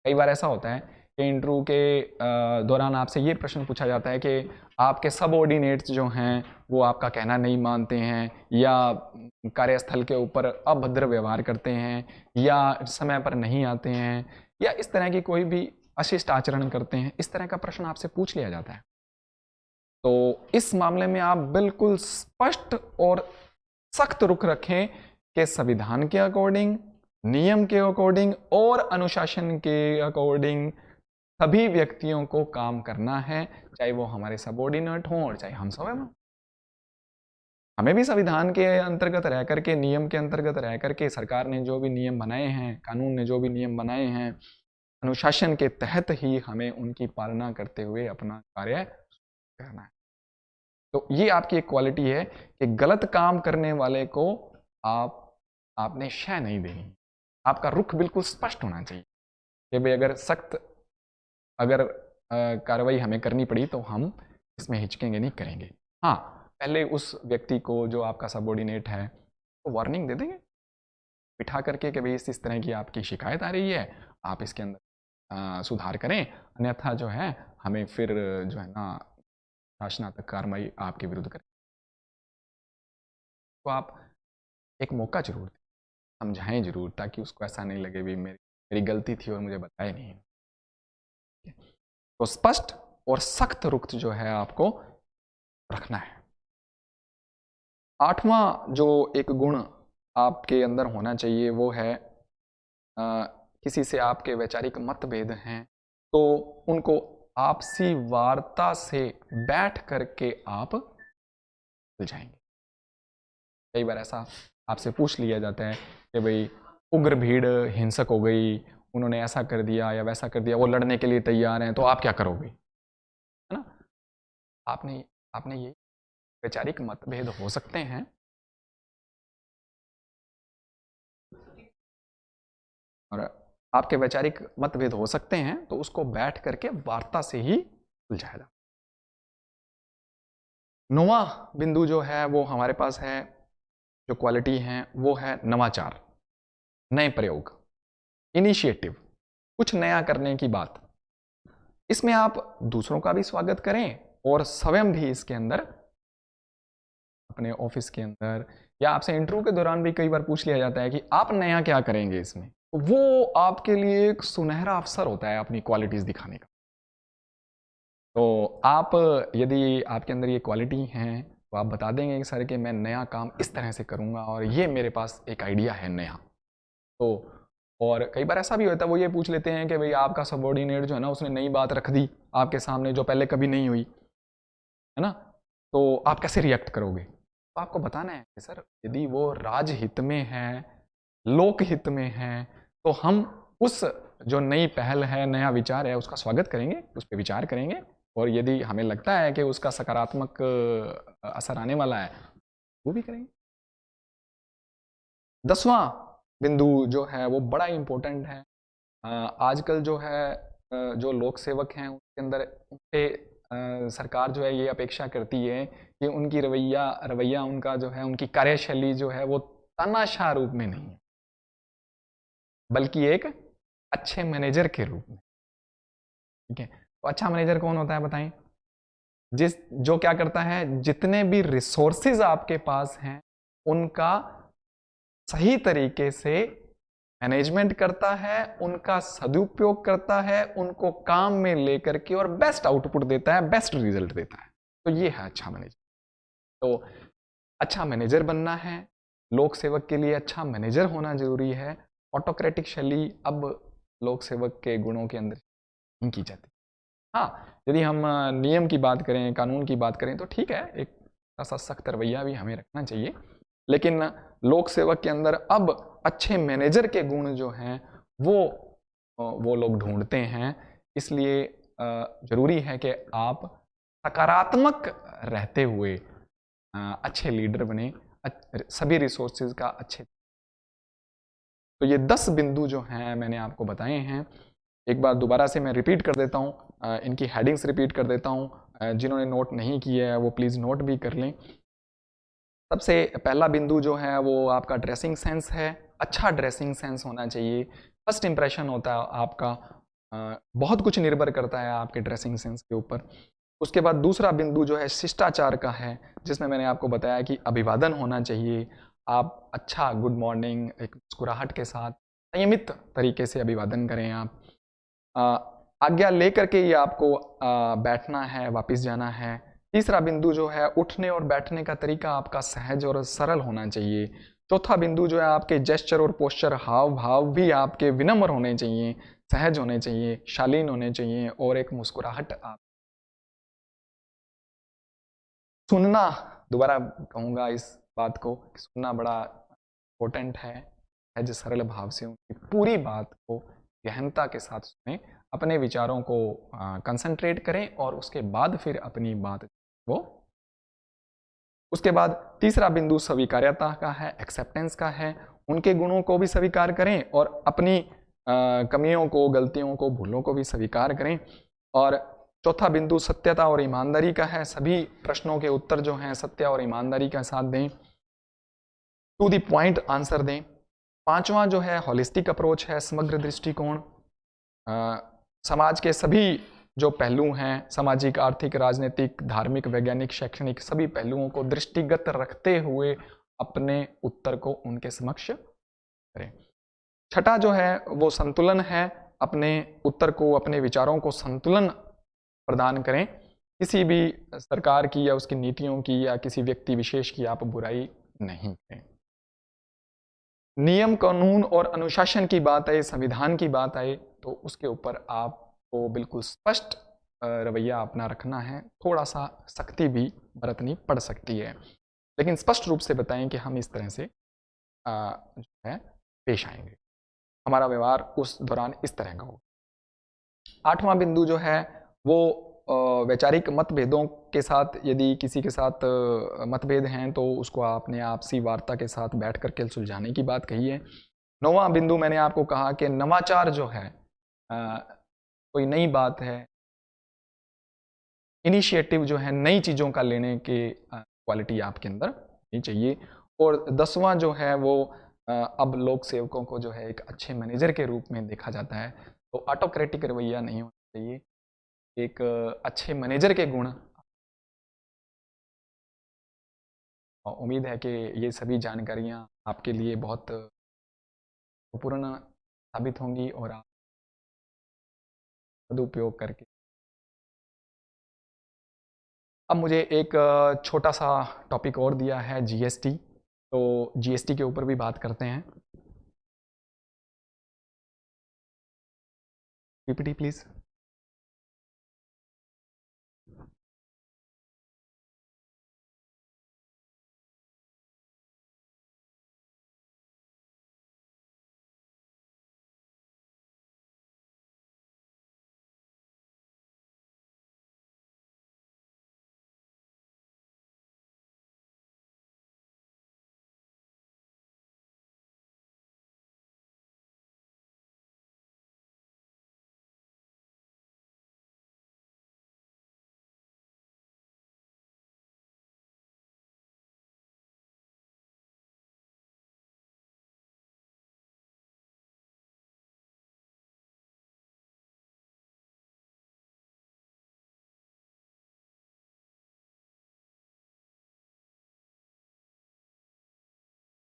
कई बार ऐसा होता है कि इंटरव्यू के दौरान आपसे ये प्रश्न पूछा जाता है कि आपके सबऑर्डिनेट्स जो हैं वो आपका कहना नहीं मानते हैं, या कार्यस्थल के ऊपर अभद्र व्यवहार करते हैं, या समय पर नहीं आते हैं, या इस तरह की कोई भी अशिष्ट आचरण करते हैं। इस तरह का प्रश्न आपसे पूछ लिया जाता है। तो इस मामले में आप बिल्कुल स्पष्ट और सख्त रुख रखें कि संविधान के अकॉर्डिंग, नियम के अकॉर्डिंग और अनुशासन के अकॉर्डिंग सभी व्यक्तियों को काम करना है, चाहे वो हमारे सबऑर्डिनेट हों और चाहे हम स्वयं हों। हमें भी संविधान के अंतर्गत रह करके, नियम के अंतर्गत रह करके, सरकार ने जो भी नियम बनाए हैं, कानून ने जो भी नियम बनाए हैं, अनुशासन के तहत ही हमें उनकी पालना करते हुए अपना कार्य करना है। तो ये आपकी एक क्वालिटी है कि गलत काम करने वाले को आपने शय नहीं देनी। आपका रुख बिल्कुल स्पष्ट होना चाहिए कि भाई अगर कार्रवाई हमें करनी पड़ी तो हम इसमें हिचकेंगे नहीं, करेंगे। हाँ, पहले उस व्यक्ति को जो आपका सबऑर्डिनेट है तो वार्निंग दे देंगे बिठा करके कि भाई इस तरह की आपकी शिकायत आ रही है, आप इसके अंदर सुधार करें, अन्यथा जो है हमें फिर जो है ना शासनात्मक कार्रवाई आपके विरुद्ध करें। तो आप एक मौका जरूर दें, समझाएं जरूर, ताकि उसको ऐसा नहीं लगे भी मेरी गलती थी और मुझे बताया नहीं। तो स्पष्ट और सख्त रुख जो है आपको रखना है। 8वां जो एक गुण आपके अंदर होना चाहिए वो है किसी से आपके वैचारिक मतभेद हैं तो उनको आपसी वार्ता से बैठ करके आप सुलझाएंगे। कई बार ऐसा आपसे पूछ लिया जाता है कि भाई उग्र भीड़ हिंसक हो गई, उन्होंने ऐसा कर दिया या वैसा कर दिया, वो लड़ने के लिए तैयार हैं, तो आप क्या करोगे, है ना। आपने ये वैचारिक मतभेद हो सकते हैं, और आपके वैचारिक मतभेद हो सकते हैं तो उसको बैठ करके वार्ता से ही सुलझाया जाए। 9वां बिंदु जो है वो हमारे पास है, जो क्वालिटी है वो है नवाचार, नए प्रयोग, इनिशिएटिव, कुछ नया करने की बात। इसमें आप दूसरों का भी स्वागत करें और स्वयं भी इसके अंदर, अपने ऑफिस के अंदर या आपसे इंटरव्यू के दौरान भी कई बार पूछ लिया जाता है कि आप नया क्या करेंगे इसमें, तो वो आपके लिए एक सुनहरा अवसर होता है अपनी क्वालिटीज दिखाने का। तो आप यदि आपके अंदर ये क्वालिटी हैं तो आप बता देंगे कि सर कि मैं नया काम इस तरह से करूंगा और ये मेरे पास एक आइडिया है नया। तो और कई बार ऐसा भी होता है वो ये पूछ लेते हैं कि भाई आपका सबऑर्डिनेट जो है ना उसने नई बात रख दी आपके सामने जो पहले कभी नहीं हुई, है ना, तो आप कैसे रिएक्ट करोगे। तो आपको बताना है कि सर यदि वो राजहित में है, लोकहित में है, तो हम उस जो नई पहल है, नया विचार है, उसका स्वागत करेंगे, उस पर विचार करेंगे, और यदि हमें लगता है कि उसका सकारात्मक असर आने वाला है वो भी करेंगे। 10वां बिंदु जो है वो बड़ा इंपॉर्टेंट है। आजकल जो है जो लोक सेवक हैं उसके अंदर उनसे सरकार जो है ये अपेक्षा करती है कि उनकी रवैया उनका जो है, उनकी कार्यशैली जो है वो तानाशाह रूप में नहीं है, बल्कि एक अच्छे मैनेजर के रूप में। ठीक है, तो अच्छा मैनेजर कौन होता है बताएं, जो क्या करता है, जितने भी रिसोर्सेज आपके पास हैं उनका सही तरीके से मैनेजमेंट करता है, उनका सदुपयोग करता है, उनको काम में लेकर के और बेस्ट आउटपुट देता है, बेस्ट रिजल्ट देता है। तो ये है अच्छा मैनेजर। तो अच्छा मैनेजर बनना है, लोक सेवक के लिए अच्छा मैनेजर होना जरूरी है। ऑटोक्रेटिक शैली अब लोक सेवक के गुणों के अंदर नहीं की जाती। हाँ, यदि हम नियम की बात करें, कानून की बात करें तो ठीक है, एक ऐसा सख्त रवैया भी हमें रखना चाहिए, लेकिन लोक सेवक के अंदर अब अच्छे मैनेजर के गुण जो हैं वो लोग ढूंढते हैं। इसलिए जरूरी है कि आप सकारात्मक रहते हुए अच्छे लीडर बने, सभी रिसोर्सेज का अच्छे। तो ये 10 बिंदु जो हैं मैंने आपको बताए हैं। एक बार दोबारा से मैं रिपीट कर देता हूँ, इनकी हेडिंग्स रिपीट कर देता हूँ, जिन्होंने नोट नहीं किया है वो प्लीज़ नोट भी कर लें। सबसे पहला बिंदु जो है वो आपका ड्रेसिंग सेंस है। अच्छा ड्रेसिंग सेंस होना चाहिए, फर्स्ट इंप्रेशन होता है आपका, बहुत कुछ निर्भर करता है आपके ड्रेसिंग सेंस के ऊपर। उसके बाद दूसरा बिंदु जो है शिष्टाचार का है, जिसमें मैंने आपको बताया कि अभिवादन होना चाहिए। आप अच्छा गुड मॉर्निंग एक मुस्कुराहट के साथ संयमित तरीके से अभिवादन करें। आप आज्ञा लेकर के ही आपको बैठना है, वापस जाना है। तीसरा बिंदु जो है उठने और बैठने का तरीका आपका सहज और सरल होना चाहिए। चौथा बिंदु जो है आपके जेस्चर और पोस्चर, हाव भाव भी आपके विनम्र होने चाहिए, सहज होने चाहिए, शालीन होने चाहिए, और एक मुस्कुराहट। आप सुनना, दोबारा कहूँगा इस बात को, सुनना बड़ा इम्पोर्टेंट है। सहज सरल भाव से उनकी पूरी बात को गहनता के साथ सुने, अपने विचारों को कंसंट्रेट करें और उसके बाद फिर अपनी बात वो। उसके बाद तीसरा बिंदु स्वीकार्यता का है, एक्सेप्टेंस का है। उनके गुणों को भी स्वीकार करें और अपनी कमियों को, गलतियों को, भूलों को भी स्वीकार करें। और चौथा बिंदु सत्यता और ईमानदारी का है, सभी प्रश्नों के उत्तर जो हैं सत्य और ईमानदारी का साथ दें, टू द पॉइंट आंसर दें। पांचवा जो है होलिस्टिक अप्रोच है, समग्र दृष्टिकोण, समाज के सभी जो पहलू हैं, सामाजिक, आर्थिक, राजनीतिक, धार्मिक, वैज्ञानिक, शैक्षणिक, सभी पहलुओं को दृष्टिगत रखते हुए अपने उत्तर को उनके समक्ष करें। छठा जो है वो संतुलन है, अपने उत्तर को, अपने विचारों को संतुलन प्रदान करें, किसी भी सरकार की या उसकी नीतियों की या किसी व्यक्ति विशेष की आप बुराई नहीं करें। नियम, कानून और अनुशासन की बात आए, संविधान की बात आए, तो उसके ऊपर आपको बिल्कुल स्पष्ट रवैया अपना रखना है, थोड़ा सा सख्ती भी बरतनी पड़ सकती है, लेकिन स्पष्ट रूप से बताएं कि हम इस तरह से जो है पेश आएंगे, हमारा व्यवहार उस दौरान इस तरह का होगा। आठवां बिंदु जो है वो वैचारिक मतभेदों के साथ, यदि किसी के साथ मतभेद हैं तो उसको आपने आपसी वार्ता के साथ बैठ करके सुलझाने की बात कही है। नौवां बिंदु मैंने आपको कहा कि नवाचार जो है कोई नई बात है, इनिशिएटिव जो है नई चीज़ों का लेने के क्वालिटी आपके अंदर होनी चाहिए। और 10वां जो है वो अब लोक सेवकों को जो है एक अच्छे मैनेजर के रूप में देखा जाता है, तो ऑटोक्रेटिक रवैया नहीं होना चाहिए, एक अच्छे मैनेजर के गुण। उम्मीद है कि ये सभी जानकारियाँ आपके लिए बहुत पूर्ण साबित होंगी और आप सदुपयोग करके। अब मुझे एक छोटा सा टॉपिक और दिया है, जीएसटी, तो जीएसटी के ऊपर भी बात करते हैं। PPT please.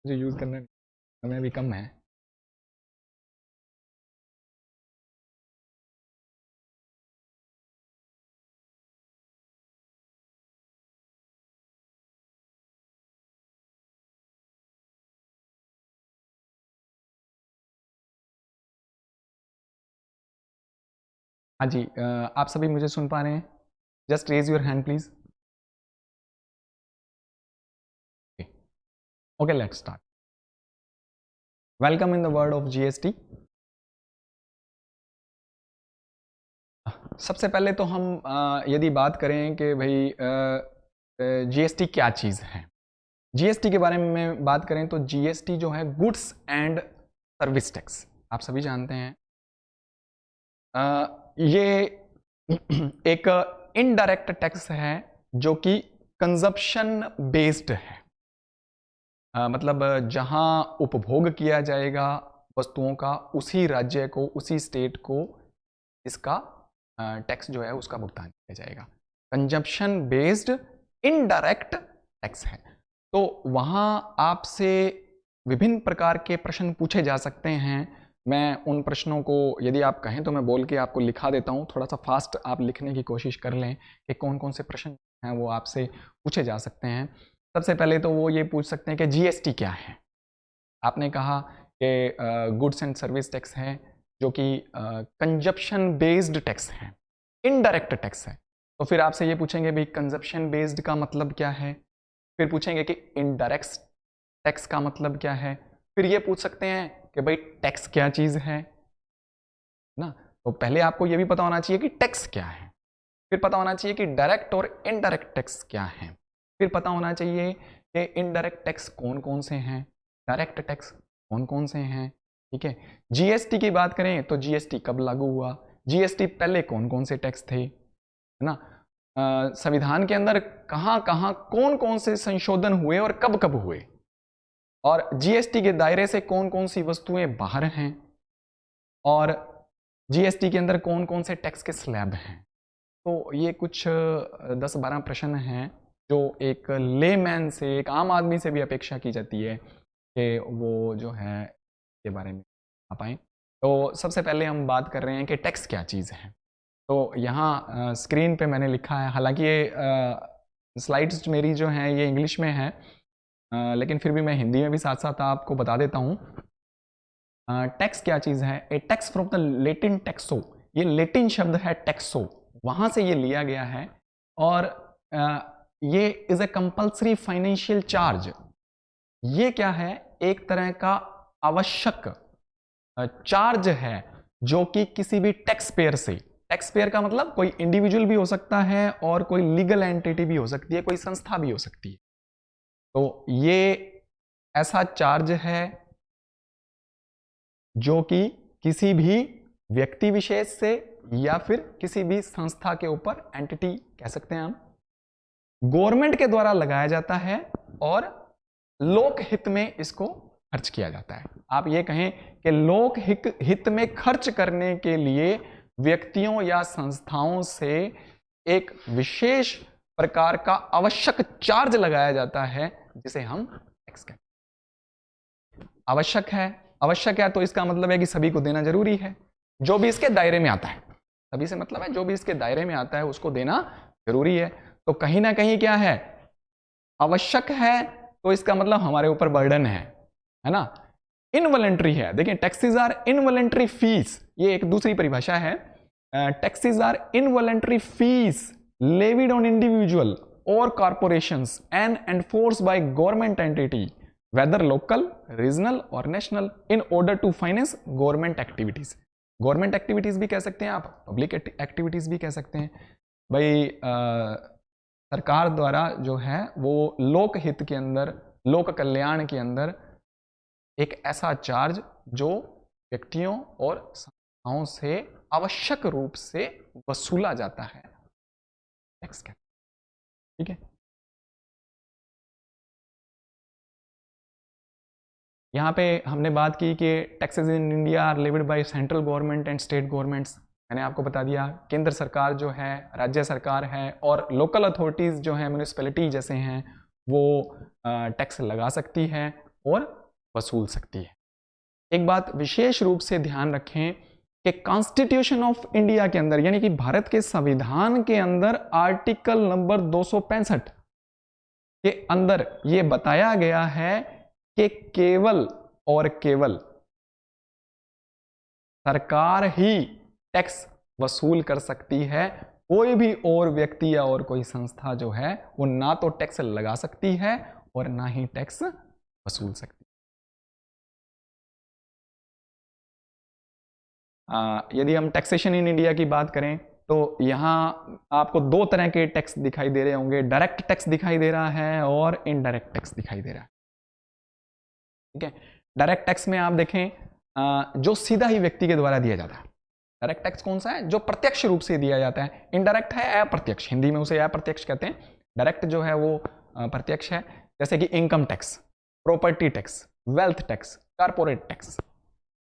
जो यूज़ करने समय भी कम है। हाँ जी, आप सभी मुझे सुन पा रहे हैं? Just raise your hand please. Okay, let's start. Welcome in the world of GST. सबसे पहले तो हम यदि बात करें कि भाई जीएसटी क्या चीज़ है, जीएसटी के बारे में बात करें तो जीएसटी जो है गुड्स एंड सर्विस टैक्स, आप सभी जानते हैं। ये एक इनडायरेक्ट टैक्स है जो कि कंजप्शन बेस्ड है, मतलब जहां उपभोग किया जाएगा वस्तुओं का, उसी राज्य को, उसी स्टेट को इसका टैक्स जो है उसका भुगतान किया जाएगा। कंजप्शन बेस्ड इनडायरेक्ट टैक्स है। तो वहाँ आपसे विभिन्न प्रकार के प्रश्न पूछे जा सकते हैं। मैं उन प्रश्नों को यदि आप कहें तो मैं बोल के आपको लिखा देता हूँ, थोड़ा सा फास्ट आप लिखने की कोशिश कर लें कि कौन कौन से प्रश्न हैं वो आपसे पूछे जा सकते हैं। सबसे पहले तो वो ये पूछ सकते हैं कि जीएसटी क्या है। आपने कहा कि गुड्स एंड सर्विस टैक्स है जो कि कंजप्शन बेस्ड टैक्स है, इनडायरेक्ट टैक्स है। तो फिर आपसे ये पूछेंगे भाई कंजप्शन बेस्ड का मतलब क्या है, फिर पूछेंगे कि इनडायरेक्ट टैक्स का मतलब क्या है, फिर ये पूछ सकते हैं कि भाई टैक्स क्या चीज़ है ना। तो पहले आपको ये भी पता होना चाहिए कि टैक्स क्या है, फिर पता होना चाहिए कि डायरेक्ट और इनडायरेक्ट टैक्स क्या है, फिर पता होना चाहिए कि इनडायरेक्ट टैक्स कौन कौन से हैं, डायरेक्ट टैक्स कौन कौन से हैं। ठीक है, जीएसटी की बात करें तो जीएसटी कब लागू हुआ, जीएसटी पहले कौन कौन से टैक्स थे, है ना। संविधान के अंदर कहाँ कहाँ कौन कौन से संशोधन हुए और कब कब हुए, और जीएसटी के दायरे से कौन कौन सी वस्तुएं बाहर हैं, और जीएसटी के अंदर कौन कौन से टैक्स के स्लैब हैं। तो ये कुछ 10-12 प्रश्न हैं जो एक लेमैन से, एक आम आदमी से भी अपेक्षा की जाती है कि वो जो है के बारे में आ पाएँ। तो सबसे पहले हम बात कर रहे हैं कि टैक्स क्या चीज़ है। तो यहाँ स्क्रीन पे मैंने लिखा है, हालांकि ये स्लाइड्स मेरी जो हैं ये इंग्लिश में है, लेकिन फिर भी मैं हिंदी में भी साथ साथ आपको बता देता हूँ। टैक्स क्या चीज़ है? ए टैक्स फ्रॉम द लेटिन टैक्सो, ये लेटिन शब्द है टैक्सो, वहाँ से ये लिया गया है, और ये is a compulsory financial charge. ये क्या है? एक तरह का आवश्यक चार्ज है जो कि किसी भी टैक्स पेयर से, टैक्स पेयर का मतलब कोई इंडिविजुअल भी हो सकता है और कोई लीगल एंटिटी भी हो सकती है, कोई संस्था भी हो सकती है। तो ये ऐसा चार्ज है जो कि किसी भी व्यक्ति विशेष से या फिर किसी भी संस्था के ऊपर, एंटिटी कह सकते हैं हम, गवर्नमेंट के द्वारा लगाया जाता है और लोक हित में इसको खर्च किया जाता है। आप ये कहें कि लोक हित में खर्च करने के लिए व्यक्तियों या संस्थाओं से एक विशेष प्रकार का आवश्यक चार्ज लगाया जाता है जिसे हम टैक्स कहते हैं। आवश्यक है तो इसका मतलब है कि सभी को देना जरूरी है, जो भी इसके दायरे में आता है। सभी से मतलब है जो भी इसके दायरे में आता है उसको देना जरूरी है। तो कहीं ना कहीं क्या है? आवश्यक है तो इसका मतलब हमारे ऊपर बर्डन है ना। इनवॉलंटरी है, देखिए टैक्सेस आर इनवॉलंटरी फीस, ये एक दूसरी परिभाषा है। Taxes are involuntary fees levied on individual और corporations and enforced by government entity whether local, regional और national in order to finance government activities. Government activities भी कह सकते हैं आप, पब्लिक एक्टिविटीज भी कह सकते हैं। भाई सरकार द्वारा जो है वो लोक हित के अंदर, लोक कल्याण के अंदर एक ऐसा चार्ज जो व्यक्तियों और संस्थाओं से आवश्यक रूप से वसूला जाता है, टैक्स का। ठीक है, यहाँ पे हमने बात की कि taxes in India are levied by central government and state governments. मैंने आपको बता दिया केंद्र सरकार जो है, राज्य सरकार है, और लोकल अथॉरिटीज़ जो है, म्यूनिसिपैलिटी जैसे हैं, वो टैक्स लगा सकती है और वसूल सकती है। एक बात विशेष रूप से ध्यान रखें कि कॉन्स्टिट्यूशन ऑफ इंडिया के अंदर, यानी कि भारत के संविधान के अंदर आर्टिकल नंबर 265 के अंदर ये बताया गया है कि केवल और केवल सरकार ही टैक्स वसूल कर सकती है। कोई भी और व्यक्ति या और कोई संस्था जो है वो ना तो टैक्स लगा सकती है और ना ही टैक्स वसूल सकती है। यदि हम टैक्सेशन इन इंडिया की बात करें तो यहाँ आपको दो तरह के टैक्स दिखाई दे रहे होंगे, डायरेक्ट टैक्स दिखाई दे रहा है और इनडायरेक्ट टैक्स दिखाई दे रहा है। ठीक है, डायरेक्ट टैक्स में आप देखें जो सीधा ही व्यक्ति के द्वारा दिया जाता है। डायरेक्ट टैक्स कौन सा है? जो प्रत्यक्ष रूप से दिया जाता है। इनडायरेक्ट है अप्रत्यक्ष, हिंदी में उसे अप्रत्यक्ष कहते हैं। डायरेक्ट जो है वो प्रत्यक्ष है, जैसे कि income tax, property tax, wealth tax, corporate tax.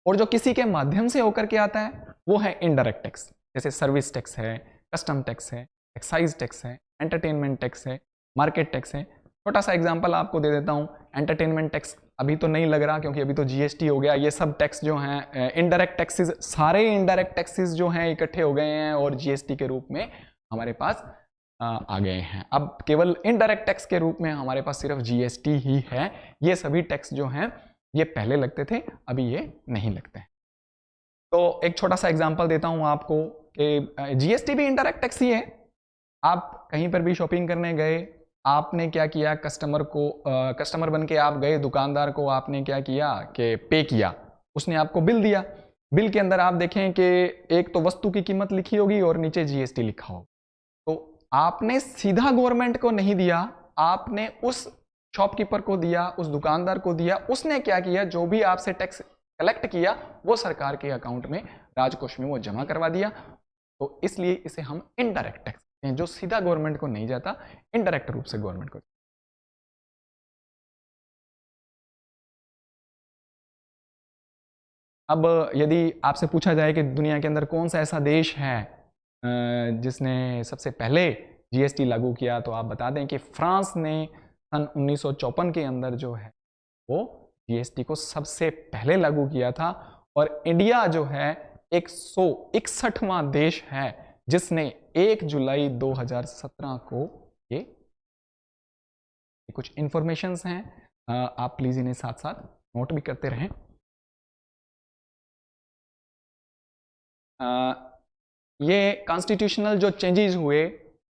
और जो किसी के माध्यम से होकर के आता है वो है इनडायरेक्ट टैक्स, जैसे सर्विस टैक्स है, कस्टम टैक्स है, एक्साइज टैक्स है, एंटरटेनमेंट टैक्स है, मार्केट टैक्स है। छोटा सा एग्जांपल आपको दे देता हूँ। एंटरटेनमेंट टैक्स अभी तो नहीं लग रहा क्योंकि अभी तो जीएसटी हो गया। ये सब टैक्स जो हैं इनडायरेक्ट टैक्सेस, सारे इनडायरेक्ट टैक्सेस जो हैं इकट्ठे हो गए हैं और जीएसटी के रूप में हमारे पास आ गए हैं। अब केवल इनडायरेक्ट टैक्स के रूप में हमारे पास सिर्फ जीएसटी ही है। ये सभी टैक्स जो हैं ये पहले लगते थे, अभी ये नहीं लगते हैं। तो एक छोटा सा एग्जांपल देता हूं आपको कि जीएसटी भी इनडायरेक्ट टैक्स ही है। आप कहीं पर भी शॉपिंग करने गए, आपने क्या किया, कस्टमर बन के आप गए दुकानदार को, आपने क्या किया कि पे किया, उसने आपको बिल दिया। बिल के अंदर आप देखें कि एक तो वस्तु की कीमत लिखी होगी और नीचे जीएसटी लिखा होगा। तो आपने सीधा गवर्नमेंट को नहीं दिया, आपने उस शॉपकीपर को दिया, उस दुकानदार को दिया। उसने क्या किया, जो भी आपसे टैक्स कलेक्ट किया वो सरकार के अकाउंट में, राजकोष में वो जमा करवा दिया। तो इसलिए इसे हम इनडायरेक्ट टैक्स, हैं जो सीधा गवर्नमेंट को नहीं जाता, इनडायरेक्ट रूप से गवर्नमेंट को। अब यदि आपसे पूछा जाए कि दुनिया के अंदर कौन सा ऐसा देश है जिसने सबसे पहले जीएसटी लागू किया, तो आप बता दें कि फ्रांस ने सन 1954 के अंदर जो है वो जीएसटी को सबसे पहले लागू किया था। और इंडिया जो है 161वां देश है जिसने 1 जुलाई 2017 को ये कुछ इंफॉर्मेशंस हैं, आप प्लीज इन्हें साथ साथ नोट भी करते रहें। ये कॉन्स्टिट्यूशनल जो चेंजेस हुए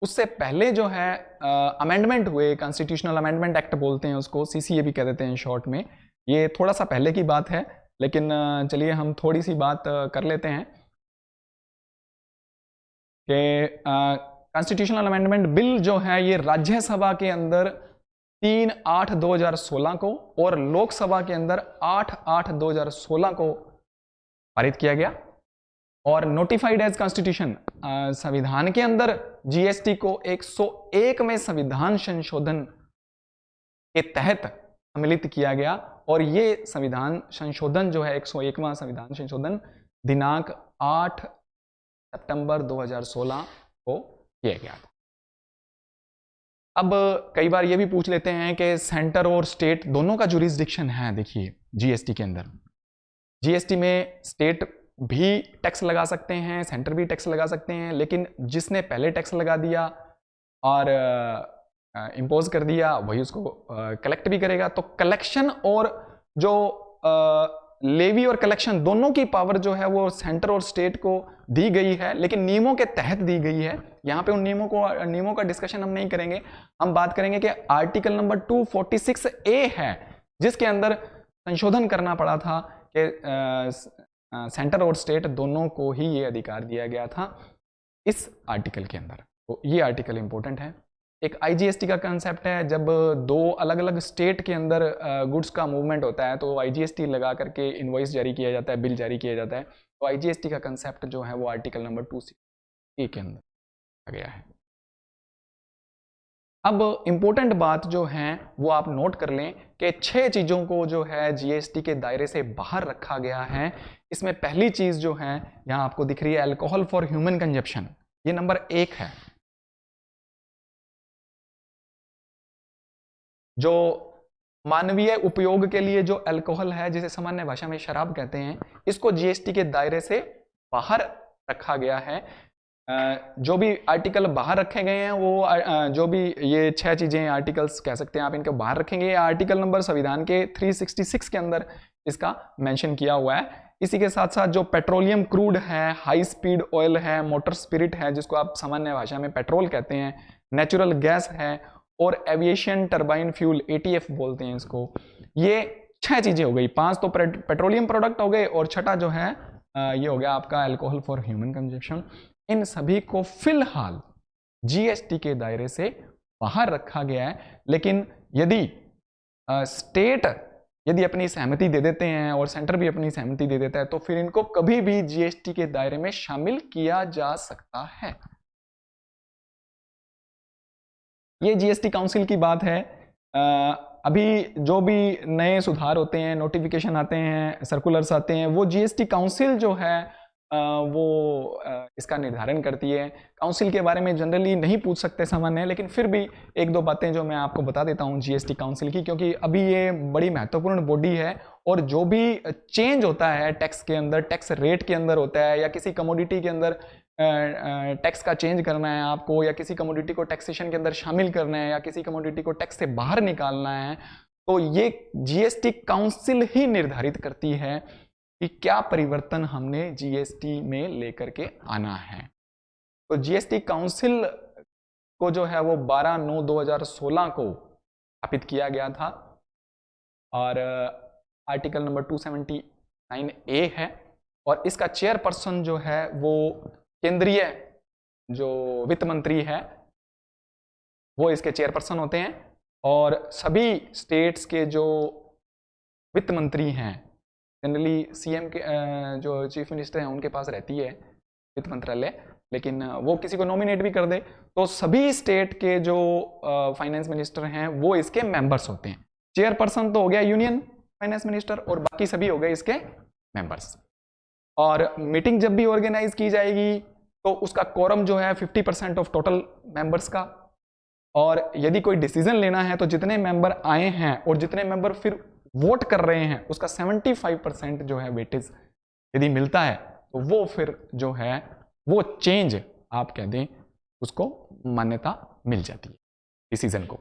उससे पहले जो है अमेंडमेंट हुए, कॉन्स्टिट्यूशनल अमेंडमेंट एक्ट बोलते हैं उसको, सीसीए भी कह देते हैं शॉर्ट में। ये थोड़ा सा पहले की बात है, लेकिन चलिए हम थोड़ी सी बात कर लेते हैं कि कॉन्स्टिट्यूशनल अमेंडमेंट बिल जो है ये राज्यसभा के अंदर 3/8/2016 को और लोकसभा के अंदर 8/8/2016 को पारित किया गया और नोटिफाइड एज कॉन्स्टिट्यूशन। संविधान के अंदर जीएसटी को 101वें संविधान संशोधन के तहत सम्मिलित किया गया और ये संविधान संशोधन जो है 101वां संविधान संशोधन दिनांक 8 सितंबर 2016 को किया गया था। अब कई बार ये भी पूछ लेते हैं कि सेंटर और स्टेट दोनों का जुरिस्डिक्शन है। देखिए जीएसटी के अंदर, जीएसटी में स्टेट भी टैक्स लगा सकते हैं, सेंटर भी टैक्स लगा सकते हैं, लेकिन जिसने पहले टैक्स लगा दिया और इम्पोज कर दिया वही उसको कलेक्ट भी करेगा। तो कलेक्शन और जो लेवी और कलेक्शन दोनों की पावर जो है वो सेंटर और स्टेट को दी गई है, लेकिन नियमों के तहत दी गई है। यहाँ पे उन नियमों का डिस्कशन हम नहीं करेंगे। हम बात करेंगे कि आर्टिकल नंबर 246A है जिसके अंदर संशोधन करना पड़ा था कि सेंटर और स्टेट दोनों को ही ये अधिकार दिया गया था इस आर्टिकल के अंदर। तो ये आर्टिकल इंपॉर्टेंट है। एक आईजीएसटी का कंसेप्ट है, जब दो अलग अलग स्टेट के अंदर गुड्स का मूवमेंट होता है तो आईजीएसटी लगा करके इनवॉइस जारी किया जाता है, बिल जारी किया जाता है। तो आईजीएसटी का कंसेप्ट जो है वो आर्टिकल नंबर 260 के अंदर आ गया है। अब इंपॉर्टेंट बात जो है वो आप नोट कर लें कि 6 चीज़ों को जो है जीएसटी के दायरे से बाहर रखा गया है। इसमें पहली चीज़ जो है यहाँ आपको दिख रही है, अल्कोहल फॉर ह्यूमन कंजप्शन, ये नंबर 1 है। जो मानवीय उपयोग के लिए जो अल्कोहल है, जिसे सामान्य भाषा में शराब कहते हैं, इसको जीएसटी के दायरे से बाहर रखा गया है। जो भी आर्टिकल बाहर रखे गए हैं वो जो भी ये 6 चीजें आर्टिकल्स कह सकते हैं आप, इनको बाहर रखेंगे। आर्टिकल नंबर संविधान के 366 के अंदर इसका मेंशन किया हुआ है। इसी के साथ साथ जो पेट्रोलियम क्रूड है, हाई स्पीड ऑयल है, मोटर स्पिरिट है जिसको आप सामान्य भाषा में पेट्रोल कहते हैं, नेचुरल गैस है और एविएशन टर्बाइन फ्यूल एटीएफ बोलते हैं इसको। ये 6 चीजें हो गई। 5 तो पेट्रोलियम प्रोडक्ट हो गए और छठा जो है ये हो गया आपका अल्कोहल फॉर ह्यूमन कंजप्शन। इन सभी को फिलहाल जीएसटी के दायरे से बाहर रखा गया है, लेकिन यदि स्टेट यदि अपनी सहमति दे देते हैं और सेंटर भी अपनी सहमति दे देता है तो फिर इनको कभी भी जीएसटी के दायरे में शामिल किया जा सकता है। ये जीएसटी काउंसिल की बात है। अभी जो भी नए सुधार होते हैं, नोटिफिकेशन आते हैं, सर्कुलर्स आते हैं, वो जीएसटी काउंसिल जो है वो इसका निर्धारण करती है। काउंसिल के बारे में जनरली नहीं पूछ सकते सामान्य, लेकिन फिर भी एक दो बातें जो मैं आपको बता देता हूँ जीएसटी काउंसिल की, क्योंकि अभी ये बड़ी महत्वपूर्ण बॉडी है और जो भी चेंज होता है टैक्स के अंदर, टैक्स रेट के अंदर होता है, या किसी कमोडिटी के अंदर टैक्स का चेंज करना है आपको, या किसी कमोडिटी को टैक्सेशन के अंदर शामिल करना है, या किसी कमोडिटी को टैक्स से बाहर निकालना है, तो ये जीएसटी काउंसिल ही निर्धारित करती है कि क्या परिवर्तन हमने जीएसटी में लेकर के आना है। तो जीएसटी काउंसिल को जो है वो 12/9/2016 को स्थापित किया गया था और आर्टिकल नंबर 279A है और इसका चेयरपर्सन जो है वो केंद्रीय जो वित्त मंत्री है वो इसके चेयरपर्सन होते हैं और सभी स्टेट्स के जो वित्त मंत्री हैं, जनरली सीएम के जो चीफ मिनिस्टर हैं उनके पास रहती है वित्त मंत्रालय, लेकिन वो किसी को नॉमिनेट भी कर दे तो सभी स्टेट के जो फाइनेंस मिनिस्टर हैं वो इसके मेंबर्स होते हैं। चेयरपर्सन तो हो गया यूनियन फाइनेंस मिनिस्टर और बाकी सभी हो गए इसके मेंबर्स। और मीटिंग जब भी ऑर्गेनाइज की जाएगी तो उसका कोरम जो है 50% ऑफ टोटल मेंबर्स का, और यदि कोई डिसीजन लेना है तो जितने मेंबर आए हैं और जितने मेंबर फिर वोट कर रहे हैं उसका 75% जो है वेटेज यदि मिलता है तो वो फिर जो है वो चेंज आप कह दें उसको मान्यता मिल जाती है डिसीजन को।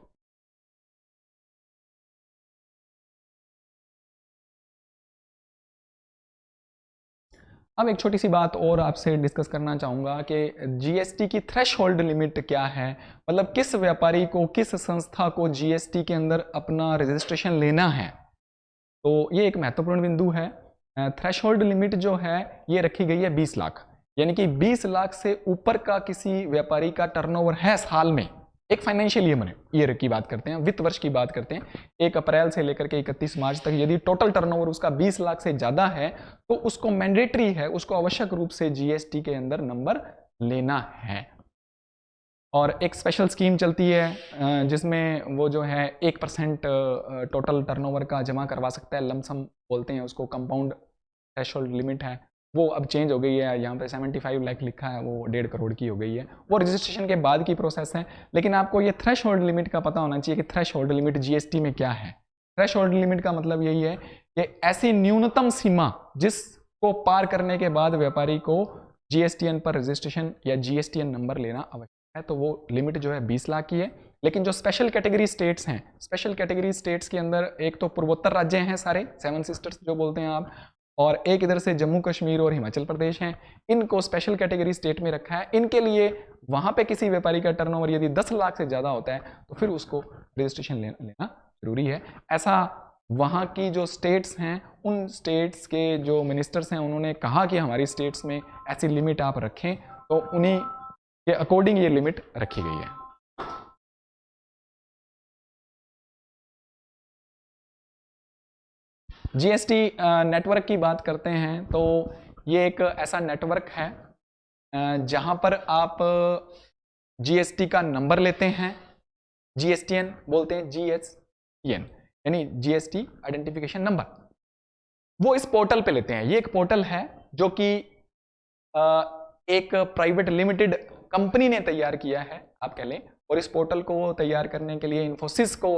अब एक छोटी सी बात और आपसे डिस्कस करना चाहूँगा कि जीएसटी की थ्रेशहोल्ड लिमिट क्या है, मतलब किस व्यापारी को, किस संस्था को जीएसटी के अंदर अपना रजिस्ट्रेशन लेना है। तो ये एक महत्वपूर्ण बिंदु है। थ्रेशहोल्ड लिमिट जो है ये रखी गई है 20 लाख, यानी कि 20 लाख से ऊपर का किसी व्यापारी का टर्नओवर है साल में, एक फाइनेंशियल ईयर की बात करते हैं, वित्त वर्ष की बात करते हैं, 1 अप्रैल से लेकर के 31 मार्च तक, यदि टोटल टर्नओवर उसका 20 लाख से ज्यादा है तो उसको मैंडेटरी है, उसको आवश्यक रूप से जीएसटी के अंदर नंबर लेना है। और एक स्पेशल स्कीम चलती है जिसमें वो जो है 1% टोटल टर्नओवर का जमा करवा सकता है, लमसम बोलते हैं उसको, कंपाउंड थ्रेशहोल्ड लिमिट है, वो अब चेंज हो गई है, यहाँ पे 75 लाख लिखा है, वो 1.5 करोड़ की हो गई है, वो रजिस्ट्रेशन के बाद की प्रोसेस है। लेकिन आपको ये थ्रेशहोल्ड लिमिट का पता होना चाहिए कि थ्रेशहोल्ड लिमिट जीएसटी में क्या है। थ्रेशहोल्ड लिमिट का मतलब यही है कि ऐसी न्यूनतम सीमा जिसको पार करने के बाद व्यापारी को जीएसटीएन पर रजिस्ट्रेशन या जीएसटीएन नंबर लेना आवश्यक है, तो वो लिमिट जो है 20 लाख की है। लेकिन जो स्पेशल कैटेगरी स्टेट्स हैं, स्पेशल कैटेगरी स्टेट्स के अंदर एक तो पूर्वोत्तर राज्य हैं सारे 7 सिस्टर्स जो बोलते हैं आप, और एक इधर से जम्मू कश्मीर और हिमाचल प्रदेश हैं, इनको स्पेशल कैटेगरी स्टेट में रखा है। इनके लिए वहां पे किसी व्यापारी का टर्नओवर यदि 10 लाख से ज्यादा होता है तो फिर उसको रजिस्ट्रेशन लेना जरूरी है। ऐसा वहां की जो स्टेट्स हैं, उन स्टेट्स के जो मिनिस्टर्स हैं, उन्होंने कहा कि हमारी स्टेट्स में ऐसी लिमिट आप रखें, तो उन्हीं के अकॉर्डिंग ये लिमिट रखी गई है। जीएसटी नेटवर्क की बात करते हैं तो ये एक ऐसा नेटवर्क है जहां पर आप जीएसटी का नंबर लेते हैं, जीएसटीएन बोलते हैं, जीएसटीएन यानी जीएसटी आइडेंटिफिकेशन नंबर, वो इस पोर्टल पे लेते हैं। ये एक पोर्टल है जो कि एक प्राइवेट लिमिटेड कंपनी ने तैयार किया है आप कह लें, और इस पोर्टल को तैयार करने के लिए इन्फोसिस को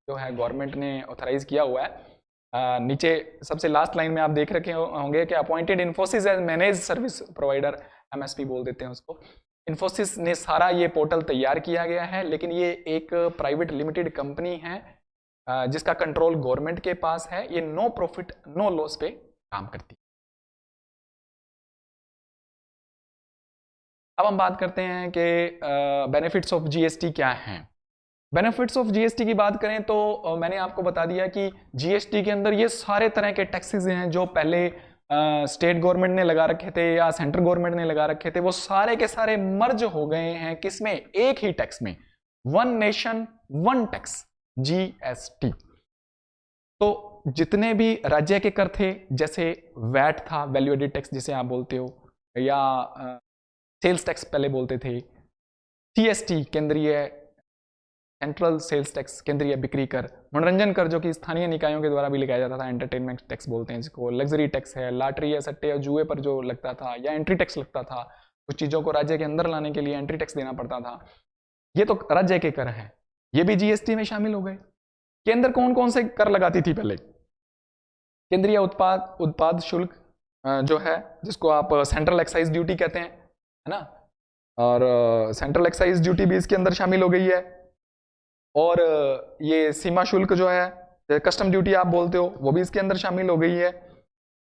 जो है गवर्नमेंट ने ऑथराइज किया हुआ है। नीचे सबसे लास्ट लाइन में आप देख रखे होंगे कि appointed Infosys as manage service provider, MSP बोल देते हैं उसको। इन्फोसिस ने सारा ये पोर्टल तैयार किया गया है, लेकिन ये एक प्राइवेट लिमिटेड कंपनी है जिसका कंट्रोल गवर्नमेंट के पास है। ये नो प्रॉफिट नो लॉस पे काम करती है। अब हम बात करते हैं कि बेनिफिट्स ऑफ जीएसटी क्या हैं। बेनिफिट्स ऑफ जीएसटी की बात करें तो मैंने आपको बता दिया कि जीएसटी के अंदर ये सारे तरह के टैक्सेस हैं जो पहले स्टेट गवर्नमेंट ने लगा रखे थे या सेंट्रल गवर्नमेंट ने लगा रखे थे, वो सारे के सारे मर्ज हो गए हैं किसमें, एक ही टैक्स में, one nation one tax, GST. तो जितने भी राज्य के कर थे, जैसे वैट था, वैल्यू एडेड टैक्स जिसे आप बोलते हो, या सेल्स टैक्स पहले बोलते थे, सीएसटी केंद्रीय सेंट्रल सेल्स टैक्स, केंद्रीय बिक्री कर, मनोरंजन कर जो कि स्थानीय निकायों के द्वारा भी लगाया जाता था, एंटरटेनमेंट टैक्स बोलते हैं जिसको, लग्जरी टैक्स है, लॉटरी या सट्टे या जुए पर जो लगता था, या एंट्री टैक्स लगता था, कुछ चीजों को राज्य के अंदर लाने के लिए एंट्री टैक्स देना पड़ता था। ये तो राज्य के कर हैं, ये भी जीएसटी में शामिल हो गए। केंद्र कौन कौन से कर लगाती थी पहले, केंद्रीय उत्पाद शुल्क जो है जिसको आप सेंट्रल एक्साइज ड्यूटी कहते हैं, है ना, और सेंट्रल एक्साइज ड्यूटी भी इसके अंदर शामिल हो गई है। और ये सीमा शुल्क जो है, कस्टम ड्यूटी आप बोलते हो, वो भी इसके अंदर शामिल हो गई है।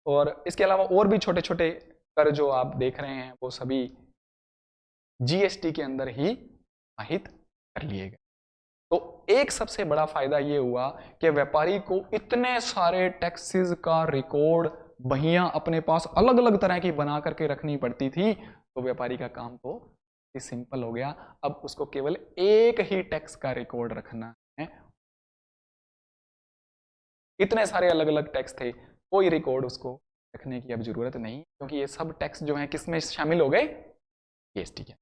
और इसके अलावा और भी छोटे छोटे कर जो आप देख रहे हैं वो सभी जीएसटी के अंदर ही समाहित कर लिए गए। तो एक सबसे बड़ा फायदा ये हुआ कि व्यापारी को इतने सारे टैक्सेस का रिकॉर्ड बहियां अपने पास अलग अलग तरह की बना करके रखनी पड़ती थी, तो व्यापारी का काम तो सिंपल हो गया। अब उसको केवल एक ही टैक्स का रिकॉर्ड रखना है। इतने सारे अलग अलग टैक्स थे, कोई रिकॉर्ड उसको रखने की अब जरूरत नहीं, क्योंकि ये सब टैक्स जो है किसमें शामिल हो गए, जीएसटी के।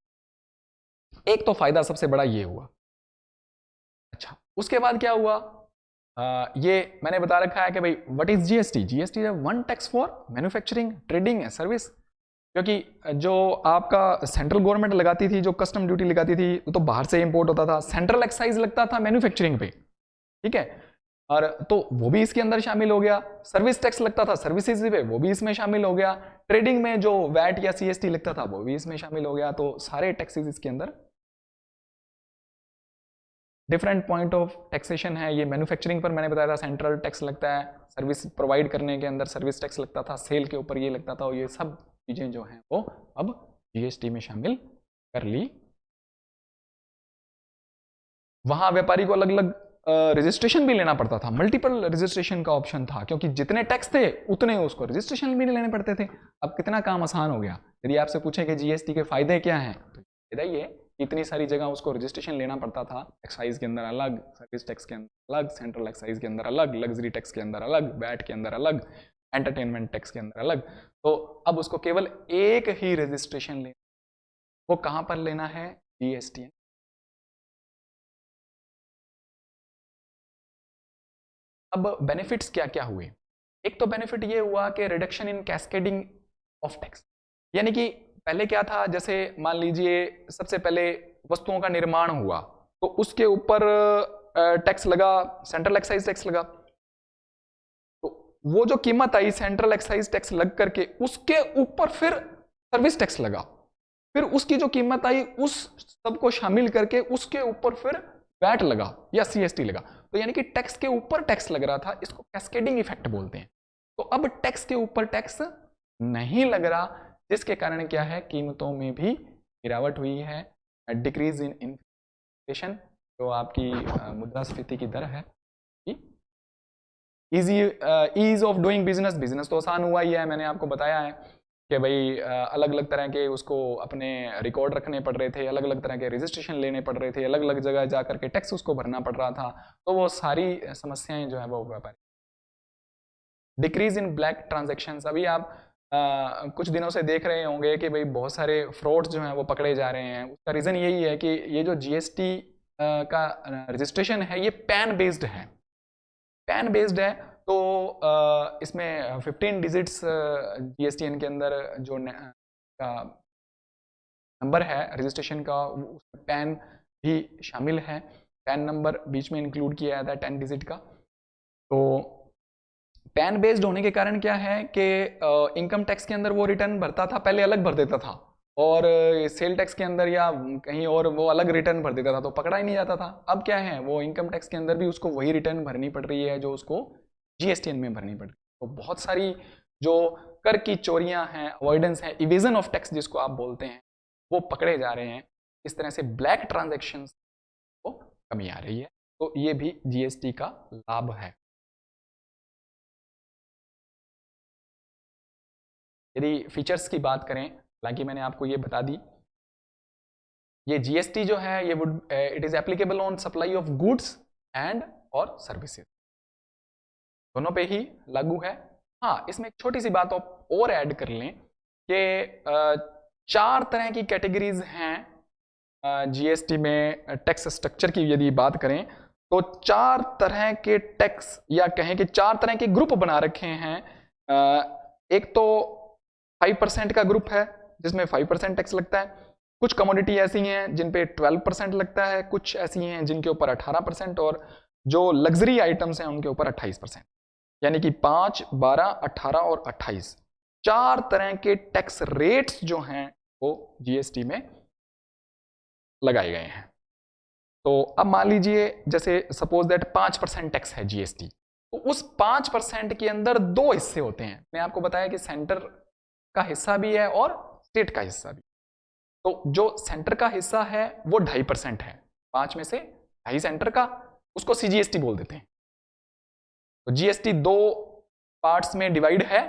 एक तो फायदा सबसे बड़ा ये हुआ। अच्छा, उसके बाद क्या हुआ? ये मैंने बता रखा है कि भाई व्हाट इज जीएसटी? जीएसटी है one tax for manufacturing, trading and service. क्योंकि जो आपका सेंट्रल गवर्नमेंट लगाती थी, जो कस्टम ड्यूटी लगाती थी, वो तो बाहर से इंपोर्ट होता था। सेंट्रल एक्साइज लगता था मैन्युफैक्चरिंग पे, ठीक है, और तो वो भी इसके अंदर शामिल हो गया। सर्विस टैक्स लगता था सर्विसेज पे, वो भी इसमें शामिल हो गया। ट्रेडिंग में जो वैट या सीएसटी लगता था वो भी इसमें शामिल हो गया। तो सारे टैक्सेस इसके अंदर, डिफरेंट पॉइंट ऑफ टैक्सेशन है। ये मैन्युफैक्चरिंग पर मैंने बताया था सेंट्रल टैक्स लगता है, सर्विस प्रोवाइड करने के अंदर सर्विस टैक्स लगता था, सेल के ऊपर ये लगता था। और ये सब चीजें जो हैं वो अब जीएसटी में शामिल कर ली। वहां व्यापारी को अलग अलग रजिस्ट्रेशन भी लेना पड़ता था, मल्टीपल रजिस्ट्रेशन का ऑप्शन था, क्योंकि जितने टैक्स थे उतने उसको रजिस्ट्रेशन भी लेने पड़ते थे। अब कितना काम आसान हो गया। यदि आपसे पूछे कि जीएसटी के फायदे क्या हैं, तो फायदा ये इतनी सारी जगह उसको रजिस्ट्रेशन लेना पड़ता था। एक्साइज के अंदर अलग, सर्विस टैक्स के अंदर अलग, सेंट्रल एक्साइज के अंदर अलग, लग्जरी टैक्स के अंदर अलग, वैट के अंदर अलग, एंटरटेनमेंट टैक्स के अंदर अलग। तो अब उसको केवल एक ही रजिस्ट्रेशन लेना, वो कहां पर लेना है? जीएसटी। अब बेनिफिट्स क्या क्या हुए? एक तो बेनिफिट ये हुआ कि reduction in cascading of tax. यानी कि पहले क्या था, जैसे मान लीजिए सबसे पहले वस्तुओं का निर्माण हुआ तो उसके ऊपर टैक्स लगा, सेंट्रल एक्साइज टैक्स लगा। तो वो जो कीमत आई सेंट्रल एक्साइज टैक्स लग करके, उसके ऊपर फिर सर्विस टैक्स लगा, फिर उसकी जो कीमत आई उस सबको शामिल करके उसके ऊपर फिर वैट लगा या सीएसटी लगा। तो यानी कि टैक्स के ऊपर टैक्स लग रहा था, इसको कैस्केडिंग इफेक्ट बोलते हैं। तो अब टैक्स के ऊपर टैक्स नहीं लग रहा, जिसके कारण क्या है, कीमतों में भी गिरावट हुई है। डिक्रीज इन इन्फ्लेशन, जो आपकी मुद्रास्फीति की दर है। Ease of doing business, business तो आसान हुआ ही है। मैंने आपको बताया है कि भाई अलग अलग तरह के उसको अपने रिकॉर्ड रखने पड़ रहे थे, अलग अलग तरह के रजिस्ट्रेशन लेने पड़ रहे थे, अलग अलग जगह जा करके टैक्स उसको भरना पड़ रहा था। तो वो सारी समस्याएं जो है वो व्यापारी। डिक्रीज इन ब्लैक ट्रांजेक्शन्स, अभी आप कुछ दिनों से देख रहे होंगे कि भाई बहुत सारे फ्रॉड्स जो हैं वो पकड़े जा रहे हैं। उसका रीज़न यही है कि ये जो जीएसटी का रजिस्ट्रेशन है ये पैन बेस्ड है। पैन बेस्ड है तो इसमें 15 डिजिट्स जीएसटीएन के अंदर जो नंबर है रजिस्ट्रेशन का, उसमें पैन भी शामिल है। पैन नंबर बीच में इंक्लूड किया जाता है 10 डिजिट का। तो पैन बेस्ड होने के कारण क्या है कि इनकम टैक्स के अंदर वो रिटर्न भरता था, पहले अलग भर देता था, और सेल टैक्स के अंदर या कहीं और वो अलग रिटर्न भर देता था, तो पकड़ा ही नहीं जाता था। अब क्या है, वो इनकम टैक्स के अंदर भी उसको वही रिटर्न भरनी पड़ रही है जो उसको जीएसटीएन में भरनी पड़ रही है। तो बहुत सारी जो कर की चोरियां हैं, अवॉइडेंस है, इवेजन ऑफ टैक्स जिसको आप बोलते हैं, वो पकड़े जा रहे हैं। इस तरह से ब्लैक ट्रांजेक्शन को कमी आ रही है। तो ये भी जीएसटी का लाभ है। यदि फीचर्स की बात करें, हालांकि मैंने आपको ये बता दी, ये जीएसटी जो है ये would it is applicable on supply of goods and और सर्विसेज, दोनों पे ही लागू है। हाँ, इसमें एक छोटी सी बात और ऐड कर लें कि 4 तरह की कैटेगरीज हैं जीएसटी में। टैक्स स्ट्रक्चर की यदि बात करें तो 4 तरह के टैक्स, या कहें कि 4 तरह के ग्रुप बना रखे हैं। एक तो 5% का ग्रुप है जिसमें 5% टैक्स लगता है। कुछ कमोडिटी ऐसी हैं जिन पे 12% लगता है, कुछ ऐसी हैं जिनके ऊपर 18%, और जो लग्जरी आइटम्स हैं उनके ऊपर 28%। यानी कि 5, 12, 18 और 28 4 तरह के टैक्स रेट्स जो हैं वो जीएसटी में लगाए गए हैं। तो अब मान लीजिए जैसे सपोज दैट 5% टैक्स है जीएसटी, तो उस 5% के अंदर 2 हिस्से होते हैं। मैंने आपको बताया कि सेंटर का हिस्सा भी है और स्टेट का हिस्सा भी। तो जो सेंटर का हिस्सा है वो 2.5% है, 5 में से 2.5 सेंटर का, उसको सीजीएसटी बोल देते हैं। तो जीएसटी 2 पार्ट्स में डिवाइड है,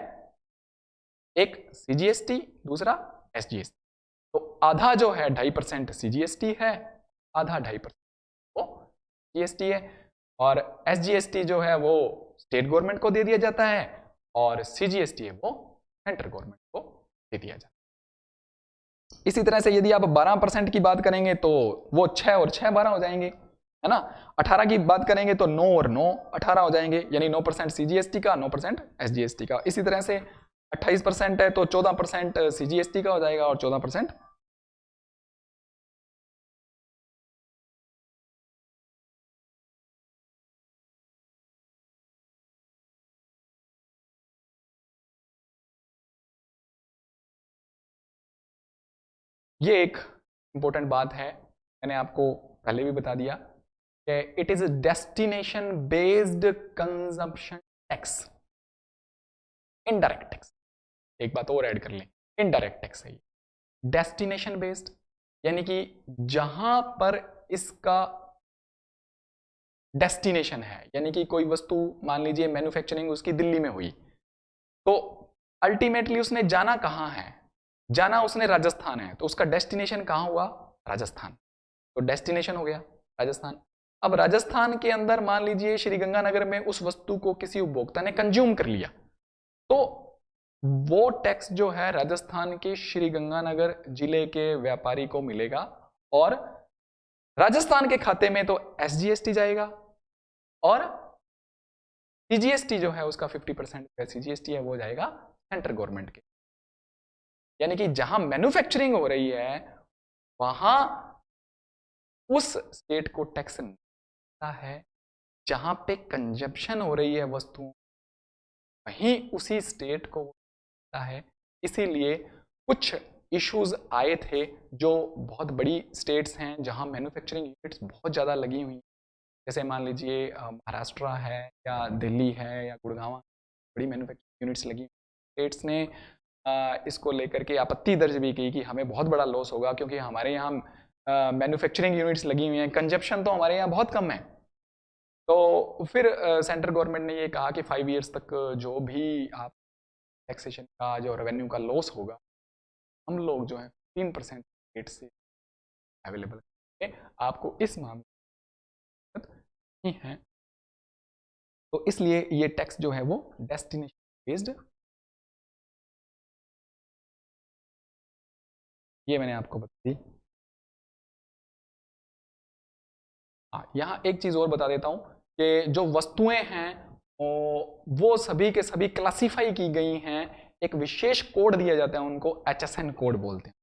एक सीजीएसटी, दूसरा एसजीएसटी। तो आधा जो है 2.5% सीजीएसटी है, आधा 2.5% वो जीएसटी है, और एसजीएसटी जो है वो स्टेट गवर्नमेंट को दे दिया जाता है, और सीजीएसटी है वो सेंट्रल गवर्नमेंट को दे दिया जाता है। इसी तरह से यदि आप 12% की बात करेंगे तो वो 6 और 6 12 हो जाएंगे, है ना। 18 की बात करेंगे तो 9 और 9 18 हो जाएंगे, यानी 9% CGST का, 9% SGST का। इसी तरह से 28% है तो 14% CGST का हो जाएगा और 14% ये एक इंपॉर्टेंट बात है, मैंने आपको पहले भी बता दिया कि it is destination based consumption tax, indirect tax. एक बात और ऐड कर लें, इनडायरेक्ट टैक्स है, डेस्टिनेशन बेस्ड, यानी कि जहां पर इसका डेस्टिनेशन है, यानी कि कोई वस्तु मान लीजिए मैन्युफैक्चरिंग उसकी दिल्ली में हुई, तो अल्टीमेटली उसने जाना कहां है, जाना उसने राजस्थान है, तो उसका डेस्टिनेशन कहां हुआ, राजस्थान, तो डेस्टिनेशन हो गया राजस्थान। अब राजस्थान के अंदर मान लीजिए श्रीगंगानगर में उस वस्तु को किसी उपभोक्ता ने कंज्यूम कर लिया, तो वो टैक्स जो है राजस्थान के श्रीगंगानगर जिले के व्यापारी को मिलेगा, और राजस्थान के खाते में तो SGST जाएगा, और CGST जो है उसका 50% CGST है वो जाएगा सेंट्रल गवर्नमेंट के। यानी कि जहां मैन्युफैक्चरिंग हो रही है वहां उस स्टेट को टैक्स मिलता है, जहां पे कंजप्शन हो रही है वस्तुओं वहीं उसी स्टेट को मिलता है। इसीलिए कुछ इश्यूज आए थे, जो बहुत बड़ी स्टेट्स हैं जहां मैन्युफैक्चरिंग यूनिट्स बहुत ज़्यादा लगी हुई हैं, जैसे मान लीजिए महाराष्ट्र है या दिल्ली है या गुड़गांव, बड़ी मैन्युफैक्चरिंग यूनिट्स लगी। स्टेट्स ने इसको लेकर के आपत्ति दर्ज भी की कि हमें बहुत बड़ा लॉस होगा, क्योंकि हमारे यहाँ मैन्युफैक्चरिंग यूनिट्स लगी हुई हैं, कंजप्शन तो हमारे यहाँ बहुत कम है। तो फिर सेंट्रल गवर्नमेंट ने ये कहा कि 5 ईयर्स तक जो भी आप टैक्सेशन का जो रेवेन्यू का लॉस होगा, हम लोग जो है 3% रेट से अवेलेबल करेंगे आपको, इस मामले नहीं है। तो इसलिए ये टैक्स जो है वो डेस्टिनेशन बेस्ड, ये मैंने आपको बता दी। हाँ, यहाँ एक चीज़ और बता देता हूँ कि जो वस्तुएं हैं वो सभी के सभी क्लासिफाई की गई हैं, एक विशेष कोड दिया जाता है, उनको HSN कोड बोलते हैं,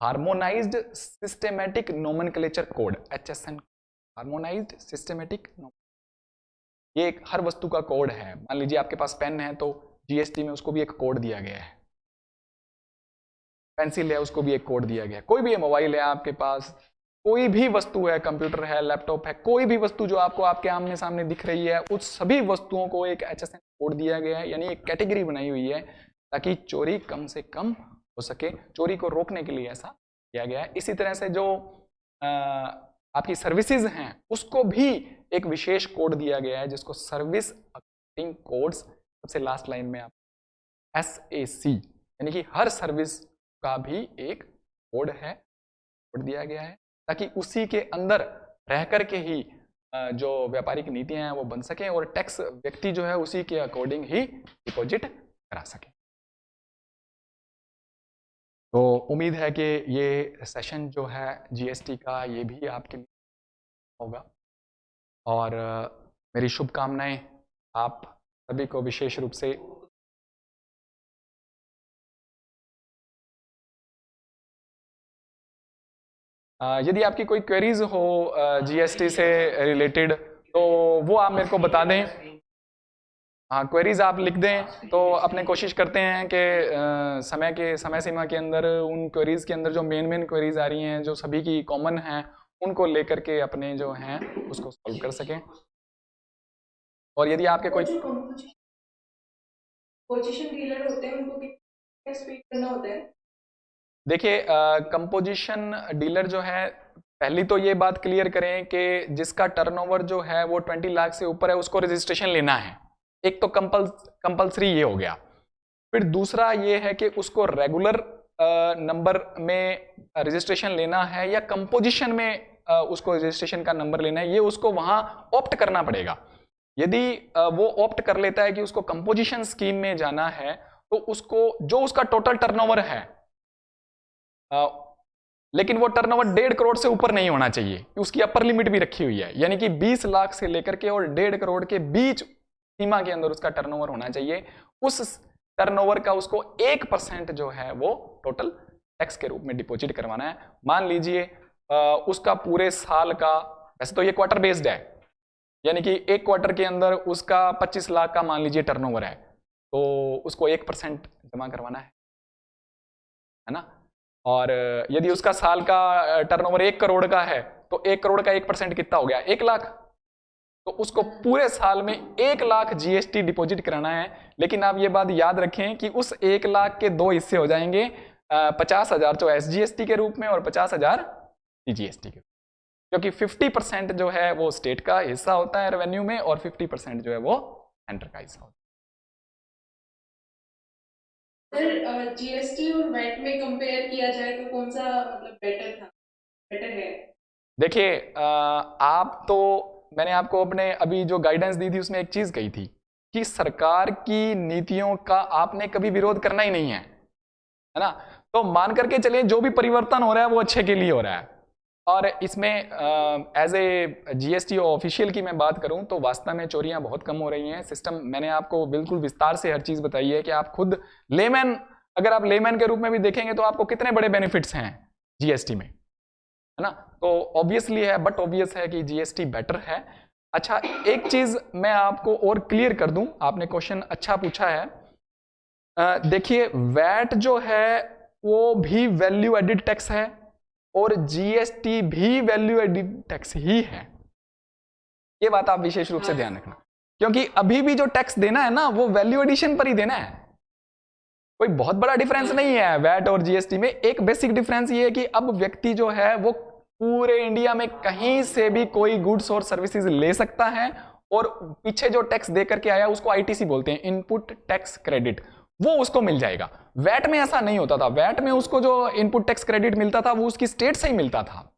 harmonised systematic nomenclature code, HSN, harmonised systematic. ये एक हर वस्तु का कोड है। मान लीजिए आपके पास पेन है तो GST में उसको भी एक कोड दिया गया है, पेंसिल है उसको भी एक कोड दिया गया है, कोई भी मोबाइल है आपके पास, कोई भी वस्तु है, कंप्यूटर है, लैपटॉप है, कोई भी वस्तु जो आपको आपके आमने सामने दिख रही है, उस सभी वस्तुओं को एक HSN कोड दिया गया है, यानी एक कैटेगरी बनाई हुई है ताकि चोरी कम से कम हो सके, चोरी को रोकने के लिए ऐसा किया गया है। इसी तरह से जो आपकी सर्विसेज हैं उसको भी एक विशेष कोड दिया गया है, जिसको सर्विस अकाउंटिंग कोड्स, सबसे लास्ट लाइन में आप SAC, यानी कि हर सर्विस का भी एक कोड है, कोड दिया गया है, ताकि उसी के अंदर रह करके ही जो व्यापारिक नीतियां हैं वो बन सकें, और टैक्स व्यक्ति जो है उसी के अकॉर्डिंग ही डिपॉजिट करा सके। तो उम्मीद है कि ये सेशन जो है GST का ये भी आपके लिए होगा, और मेरी शुभकामनाएं आप सभी को विशेष रूप से। यदि आपकी कोई क्वेरीज हो GST से रिलेटेड तो वो आप मेरे को बता दें। हाँ, क्वेरीज आप लिख दें तो अपने कोशिश करते हैं कि समय सीमा के अंदर उन क्वेरीज के अंदर जो मेन क्वेरीज आ रही हैं, जो सभी की कॉमन हैं, उनको लेकर के अपने जो हैं उसको सॉल्व कर सकें। और यदि आपके कोई पोजीशन डीलर होते हैं उनको क्या स्पीड करना होता है? देखिए, कंपोजिशन डीलर जो है, पहली तो ये बात क्लियर करें कि जिसका टर्नओवर जो है वो 20 लाख से ऊपर है उसको रजिस्ट्रेशन लेना है, एक तो कंपल्सरी ये हो गया। फिर दूसरा ये है कि उसको रेगुलर नंबर में रजिस्ट्रेशन लेना है या कंपोजिशन में उसको रजिस्ट्रेशन का नंबर लेना है, ये उसको वहां ऑप्ट करना पड़ेगा। यदि वो ऑप्ट कर लेता है कि उसको कंपोजिशन स्कीम में जाना है, तो उसको जो उसका टोटल टर्नओवर है, लेकिन वो टर्नओवर 1.5 करोड़ से ऊपर नहीं होना चाहिए, उसकी अपर लिमिट भी रखी हुई है, यानी कि 20 लाख से लेकर के और 1.5 करोड़ के बीच सीमा के अंदर उसका टर्नओवर होना चाहिए। उस टर्नओवर का उसको 1% जो है वो टोटल टैक्स के रूप में डिपॉजिट करवाना है। मान लीजिए उसका पूरे साल का, वैसे तो ये क्वार्टर बेस्ड है, यानी कि एक क्वार्टर के अंदर उसका 25 लाख का मान लीजिए टर्नओवर है, तो उसको 1% जमा करवाना है ना। और यदि उसका साल का टर्नओवर 1 करोड़ का है तो 1 करोड़ का 1% कितना हो गया, 1 लाख। तो उसको पूरे साल में 1 लाख जीएसटी डिपॉजिट कराना है। लेकिन आप ये बात याद रखें कि उस 1 लाख के 2 हिस्से हो जाएंगे, 50,000 तो एसजीएसटी के रूप में और 50,000 सीजीएसटी के, क्योंकि 50% जो है वो स्टेट का हिस्सा होता है रेवेन्यू में और 50% जो है वो सेंटर का हिस्सा होता है। सर जीएसटी और वैट में कंपेयर किया जाए तो कौन सा मतलब बेटर है? देखिए आप तो, मैंने आपको अपने अभी जो गाइडेंस दी थी उसमें एक चीज कही थी कि सरकार की नीतियों का आपने कभी विरोध करना ही नहीं है ना। तो मान करके चलिए जो भी परिवर्तन हो रहा है वो अच्छे के लिए हो रहा है। और इसमें एज ए जीएसटी ऑफिशियल की मैं बात करूं तो वास्तव में चोरियां बहुत कम हो रही हैं। सिस्टम मैंने आपको बिल्कुल विस्तार से हर चीज बताई है कि आप खुद लेमैन, अगर आप लेमैन के रूप में भी देखेंगे तो आपको कितने बड़े बेनिफिट्स हैं जीएसटी में, है ना। तो ऑब्वियसली है, बट ऑब्वियस है कि जीएसटी बेटर है। अच्छा, एक चीज मैं आपको और क्लियर कर दूं, आपने क्वेश्चन अच्छा पूछा है। देखिए वैट जो है वो भी वैल्यू एडिड टैक्स है और जीएसटी भी वैल्यू एडिड टैक्स ही है। ये बात आप विशेष रूप से ध्यान रखना, क्योंकि अभी भी जो टैक्स देना है ना वो वैल्यू एडिशन पर ही देना है। कोई बहुत बड़ा डिफरेंस नहीं है वैट और जीएसटी में। एक बेसिक डिफरेंस ये है कि अब व्यक्ति जो है वो पूरे इंडिया में कहीं से भी कोई गुड्स और सर्विसेज ले सकता है और पीछे जो टैक्स दे करके आया उसको आईटीसी बोलते हैं, इनपुट टैक्स क्रेडिट, वो उसको मिल जाएगा। वैट में ऐसा नहीं होता था। वैट में उसको जो इनपुट टैक्स क्रेडिट मिलता था वो उसकी स्टेट से ही मिलता था,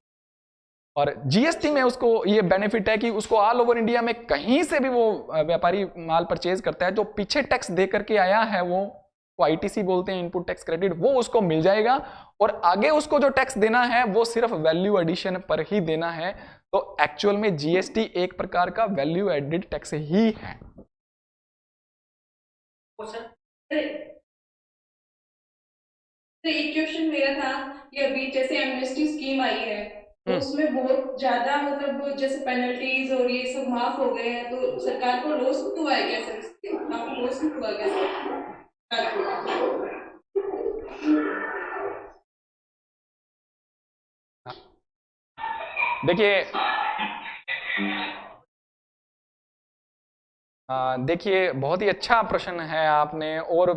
और जीएसटी में उसको ये बेनिफिट है कि उसको ऑल ओवर इंडिया में कहीं से भी वो व्यापारी माल परचेज करता है, जो पीछे टैक्स दे करके आया है वो आईटीसी बोलते हैं, इनपुट टैक्स क्रेडिट, वो उसको मिल जाएगा। और आगे उसको जो टैक्स देना है वो सिर्फ वैल्यू एडिशन पर ही देना है। तो एक्चुअल में जीएसटी एक प्रकार का वैल्यू एडिड टैक्स ही है। तो एक क्वेश्चन मेरा था कि अभी जैसे एमनेस्टी स्कीम आई है तो उसमें बहुत ज्यादा मतलब जैसे पेनल्टीज और ये सब माफ हो गए हैं, तो सरकार को लॉस नहीं हुआ है क्या सर? इससे काफी लॉस नहीं हुआ क्या सरकार को? देखिए देखिए बहुत ही अच्छा प्रश्न है आपने, और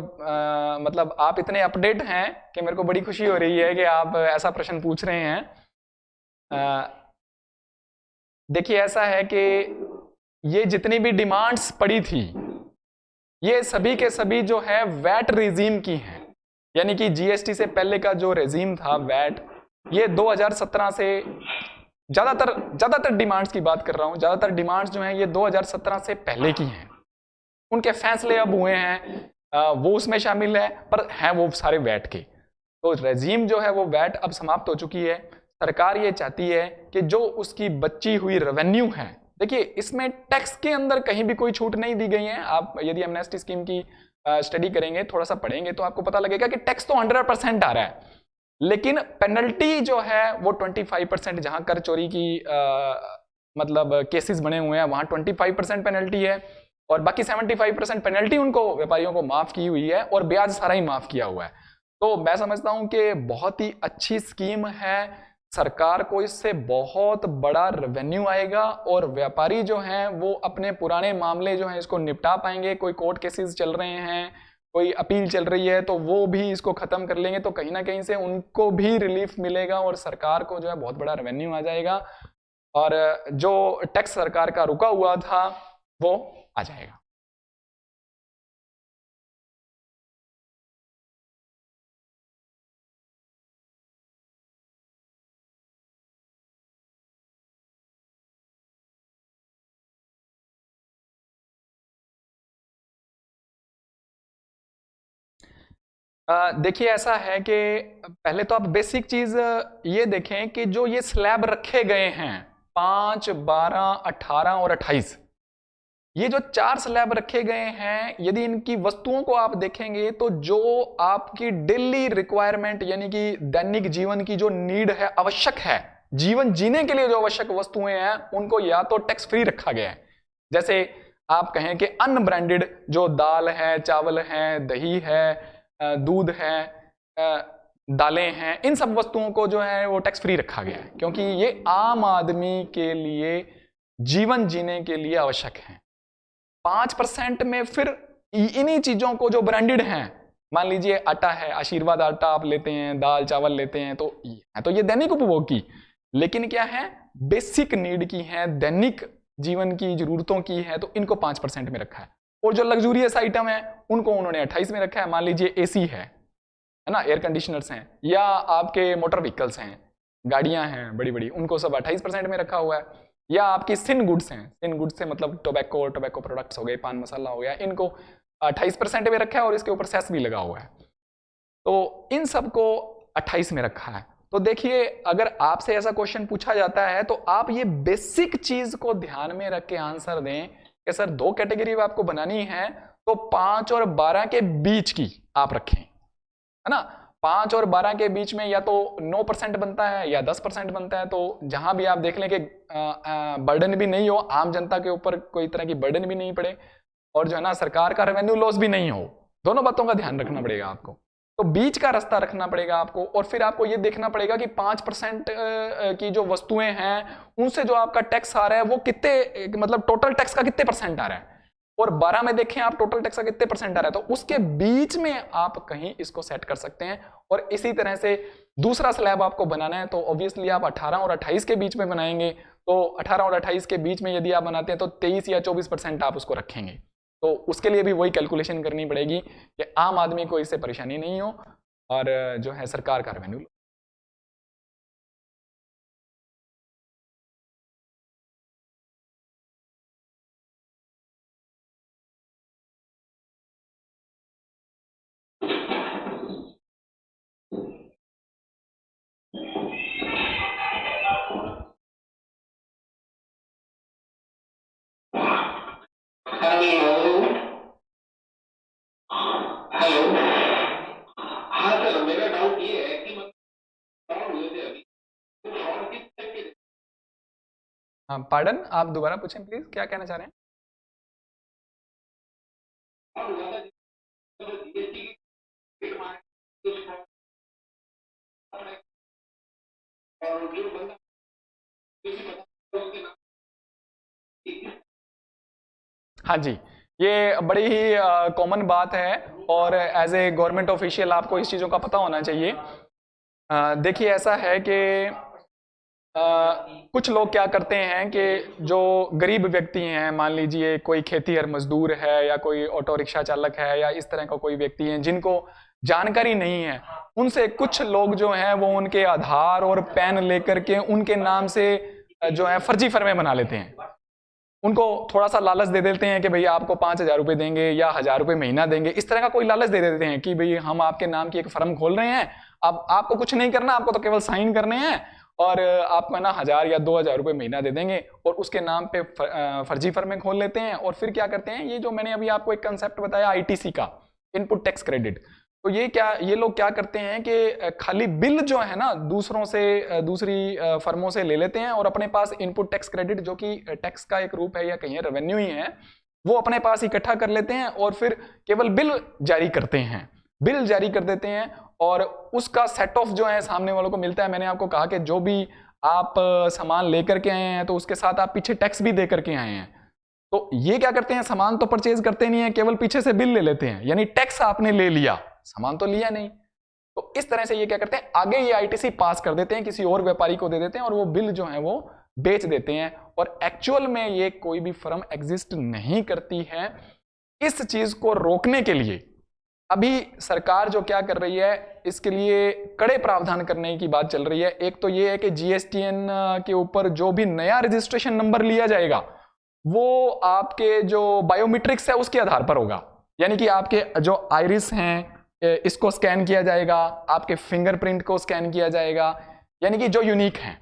मतलब आप इतने अपडेट हैं कि मेरे को बड़ी खुशी हो रही है कि आप ऐसा प्रश्न पूछ रहे हैं। देखिए ऐसा है कि ये जितनी भी डिमांड्स पड़ी थी ये सभी के सभी जो है वैट रेजीम की हैं, यानी कि जीएसटी से पहले का जो रेजीम था वैट, ये 2017 से ज्यादातर डिमांड्स की बात कर रहा हूं, ज्यादातर डिमांड्स जो हैं ये 2017 से पहले की हैं। उनके फैसले अब हुए हैं, वो उसमें शामिल है, पर हैं वो सारे वैट के। तो रेजीम जो है वो वैट अब समाप्त हो चुकी है। सरकार ये चाहती है कि जो उसकी बची हुई रेवेन्यू है, देखिए इसमें टैक्स के अंदर कहीं भी कोई छूट नहीं दी गई है। आप यदि एमनेस्टी स्कीम की स्टडी करेंगे, थोड़ा सा पढ़ेंगे तो आपको पता लगेगा कि टैक्स तो 100% आ रहा है, लेकिन पेनल्टी जो है वो 25%, जहां कर चोरी की मतलब केसेस बने हुए हैं वहां 25% पेनल्टी है, और बाकी 75% पेनल्टी उनको व्यापारियों को माफ की हुई है और ब्याज सारा ही माफ किया हुआ है। तो मैं समझता हूं कि बहुत ही अच्छी स्कीम है। सरकार को इससे बहुत बड़ा रेवेन्यू आएगा और व्यापारी जो हैं वो अपने पुराने मामले जो हैं इसको निपटा पाएंगे। कोई कोर्ट केसेस चल रहे हैं, कोई अपील चल रही है, तो वो भी इसको खत्म कर लेंगे, तो कहीं ना कहीं से उनको भी रिलीफ मिलेगा और सरकार को जो है बहुत बड़ा रेवेन्यू आ जाएगा, और जो टैक्स सरकार का रुका हुआ था वो आ जाएगा। देखिए ऐसा है कि पहले तो आप बेसिक चीज ये देखें कि जो ये स्लैब रखे गए हैं 5, 12, 18 और 28, ये जो 4 स्लैब रखे गए हैं, यदि इनकी वस्तुओं को आप देखेंगे तो जो आपकी डेली रिक्वायरमेंट यानी कि दैनिक जीवन की जो नीड है, आवश्यक है, जीवन जीने के लिए जो आवश्यक वस्तुएं हैं, उनको या तो टैक्स फ्री रखा गया है। जैसे आप कहें कि अनब्रांडेड जो दाल है, चावल है, दही है, दूध है, दालें हैं, इन सब वस्तुओं को जो है वो टैक्स फ्री रखा गया है, क्योंकि ये आम आदमी के लिए जीवन जीने के लिए आवश्यक है। 5% में फिर इन्हीं चीजों को जो ब्रांडेड हैं, मान लीजिए आटा है, आशीर्वाद आटा आप लेते हैं, दाल चावल लेते हैं, तो ये दैनिक उपभोग की, लेकिन क्या है, बेसिक नीड की है, दैनिक जीवन की जरूरतों की है, तो इनको 5% में रखा है। और जो लग्जूरियस आइटम है उनको उन्होंने 28 में रखा है। मान लीजिए एसी है ना, एयर कंडीशनर्स हैं, या आपके मोटर व्हीकल्स हैं, गाड़ियां हैं बड़ी बड़ी, उनको सब 28% में रखा हुआ है। या आपकी सिन गुड्स हैं, सिन गुड्स से मतलब टोबैको प्रोडक्ट्स हो गए, पान मसाला हो गया, इनको 28% में रखा है और इसके ऊपर सेस भी लगा हुआ है, तो इन सबको 28 में रखा है। तो देखिए, अगर आपसे ऐसा क्वेश्चन पूछा जाता है तो आप ये बेसिक चीज को ध्यान में रख के आंसर दें कि सर 2 कैटेगरी आपको बनानी है, तो 5 और 12 के बीच की आप रखें, है ना। 5 और 12 के बीच में या तो 9% बनता है या 10% बनता है, तो जहां भी आप देख लें कि बर्डन भी नहीं हो, आम जनता के ऊपर कोई तरह की बर्डन भी नहीं पड़े, और जो है ना सरकार का रेवेन्यू लॉस भी नहीं हो, दोनों बातों का ध्यान रखना पड़ेगा आपको। तो बीच का रास्ता रखना पड़ेगा आपको, और फिर आपको ये देखना पड़ेगा कि 5% की जो वस्तुएं हैं उनसे जो आपका टैक्स आ रहा है वो कितने, मतलब टोटल टैक्स का कितने % आ रहा है, और 12 में देखें आप टोटल टैक्स का कितने % आ रहा है, तो उसके बीच में आप कहीं इसको सेट कर सकते हैं। और इसी तरह से दूसरा स्लैब आपको बनाना है, तो ऑब्वियसली आप 18 और 28 के बीच में बनाएंगे, तो 18 और 28 के बीच में यदि आप बनाते हैं तो 23 या 24% आप उसको रखेंगे। तो उसके लिए भी वही कैलकुलेशन करनी पड़ेगी कि आम आदमी को इससे परेशानी नहीं हो, और जो है सरकार का रेवेन्यू। हेलो हेलो, हाँ सर, मेरा डाउट ये है कि फ्रॉड हुए थे अभी, तो फ्रॉड किस टाइप के? हाँ, पार्डन, आप दोबारा पूछें प्लीज, क्या कहना चाह रहे हैं। फ्रॉड हुआ था तो जीएसटी की रेट मार कुछ फ्रॉड, और जो बंदा किसी पता उसके नाम हाँ जी, ये बड़ी ही कॉमन बात है, और एज ए गवर्नमेंट ऑफिशियल आपको इस चीज़ों का पता होना चाहिए। देखिए ऐसा है कि कुछ लोग क्या करते हैं कि जो गरीब व्यक्ति हैं, मान लीजिए कोई खेतीहर मजदूर है या कोई ऑटो रिक्शा चालक है या इस तरह का कोई व्यक्ति है जिनको जानकारी नहीं है, उनसे कुछ लोग जो हैं वो उनके आधार और पैन लेकर के उनके नाम से जो है फर्जी फर्में बना लेते हैं। उनको थोड़ा सा लालच दे देते हैं कि भाई आपको 5,000 रुपये देंगे या 1,000 रुपये महीना देंगे, इस तरह का कोई लालच दे देते हैं कि भाई हम आपके नाम की एक फर्म खोल रहे हैं, अब आपको कुछ नहीं करना, आपको तो केवल साइन करने हैं, और आपको ना 1,000 या 2,000 रुपये महीना दे देंगे, और उसके नाम पे फर्जी फर्में खोल लेते हैं। और फिर क्या करते हैं, ये जो मैंने अभी आपको एक कंसेप्ट बताया आईटीसी का, इनपुट टैक्स क्रेडिट, तो ये लोग क्या करते हैं कि खाली बिल जो है ना दूसरों से, दूसरी फर्मों से ले लेते हैं, और अपने पास इनपुट टैक्स क्रेडिट जो कि टैक्स का एक रूप है या कहीं रेवेन्यू ही है, वो अपने पास इकट्ठा कर लेते हैं, और फिर केवल बिल जारी करते हैं, बिल जारी कर देते हैं, और उसका सेट ऑफ जो है सामने वालों को मिलता है। मैंने आपको कहा कि जो भी आप सामान लेकर के आए हैं तो उसके साथ आप पीछे टैक्स भी दे करके आए हैं, तो ये क्या करते हैं, सामान तो परचेज करते नहीं है, केवल पीछे से बिल ले लेते हैं, यानी टैक्स आपने ले लिया, सामान तो लिया नहीं। तो इस तरह से ये क्या करते हैं, आगे ये आईटीसी पास कर देते हैं, किसी और व्यापारी को दे देते हैं, और वो बिल जो है वो बेच देते हैं, और एक्चुअल में ये कोई भी फर्म एग्जिस्ट नहीं करती है। इस चीज को रोकने के लिए अभी सरकार जो क्या कर रही है, इसके लिए कड़े प्रावधान करने की बात चल रही है। एक तो ये है कि जीएसटीएन के ऊपर जो भी नया रजिस्ट्रेशन नंबर लिया जाएगा वो आपके जो बायोमेट्रिक्स है उसके आधार पर होगा, यानी कि आपके जो आइरिस हैं, इसको स्कैन किया जाएगा, आपके फिंगरप्रिंट को स्कैन किया जाएगा, यानी कि जो यूनिक हैं।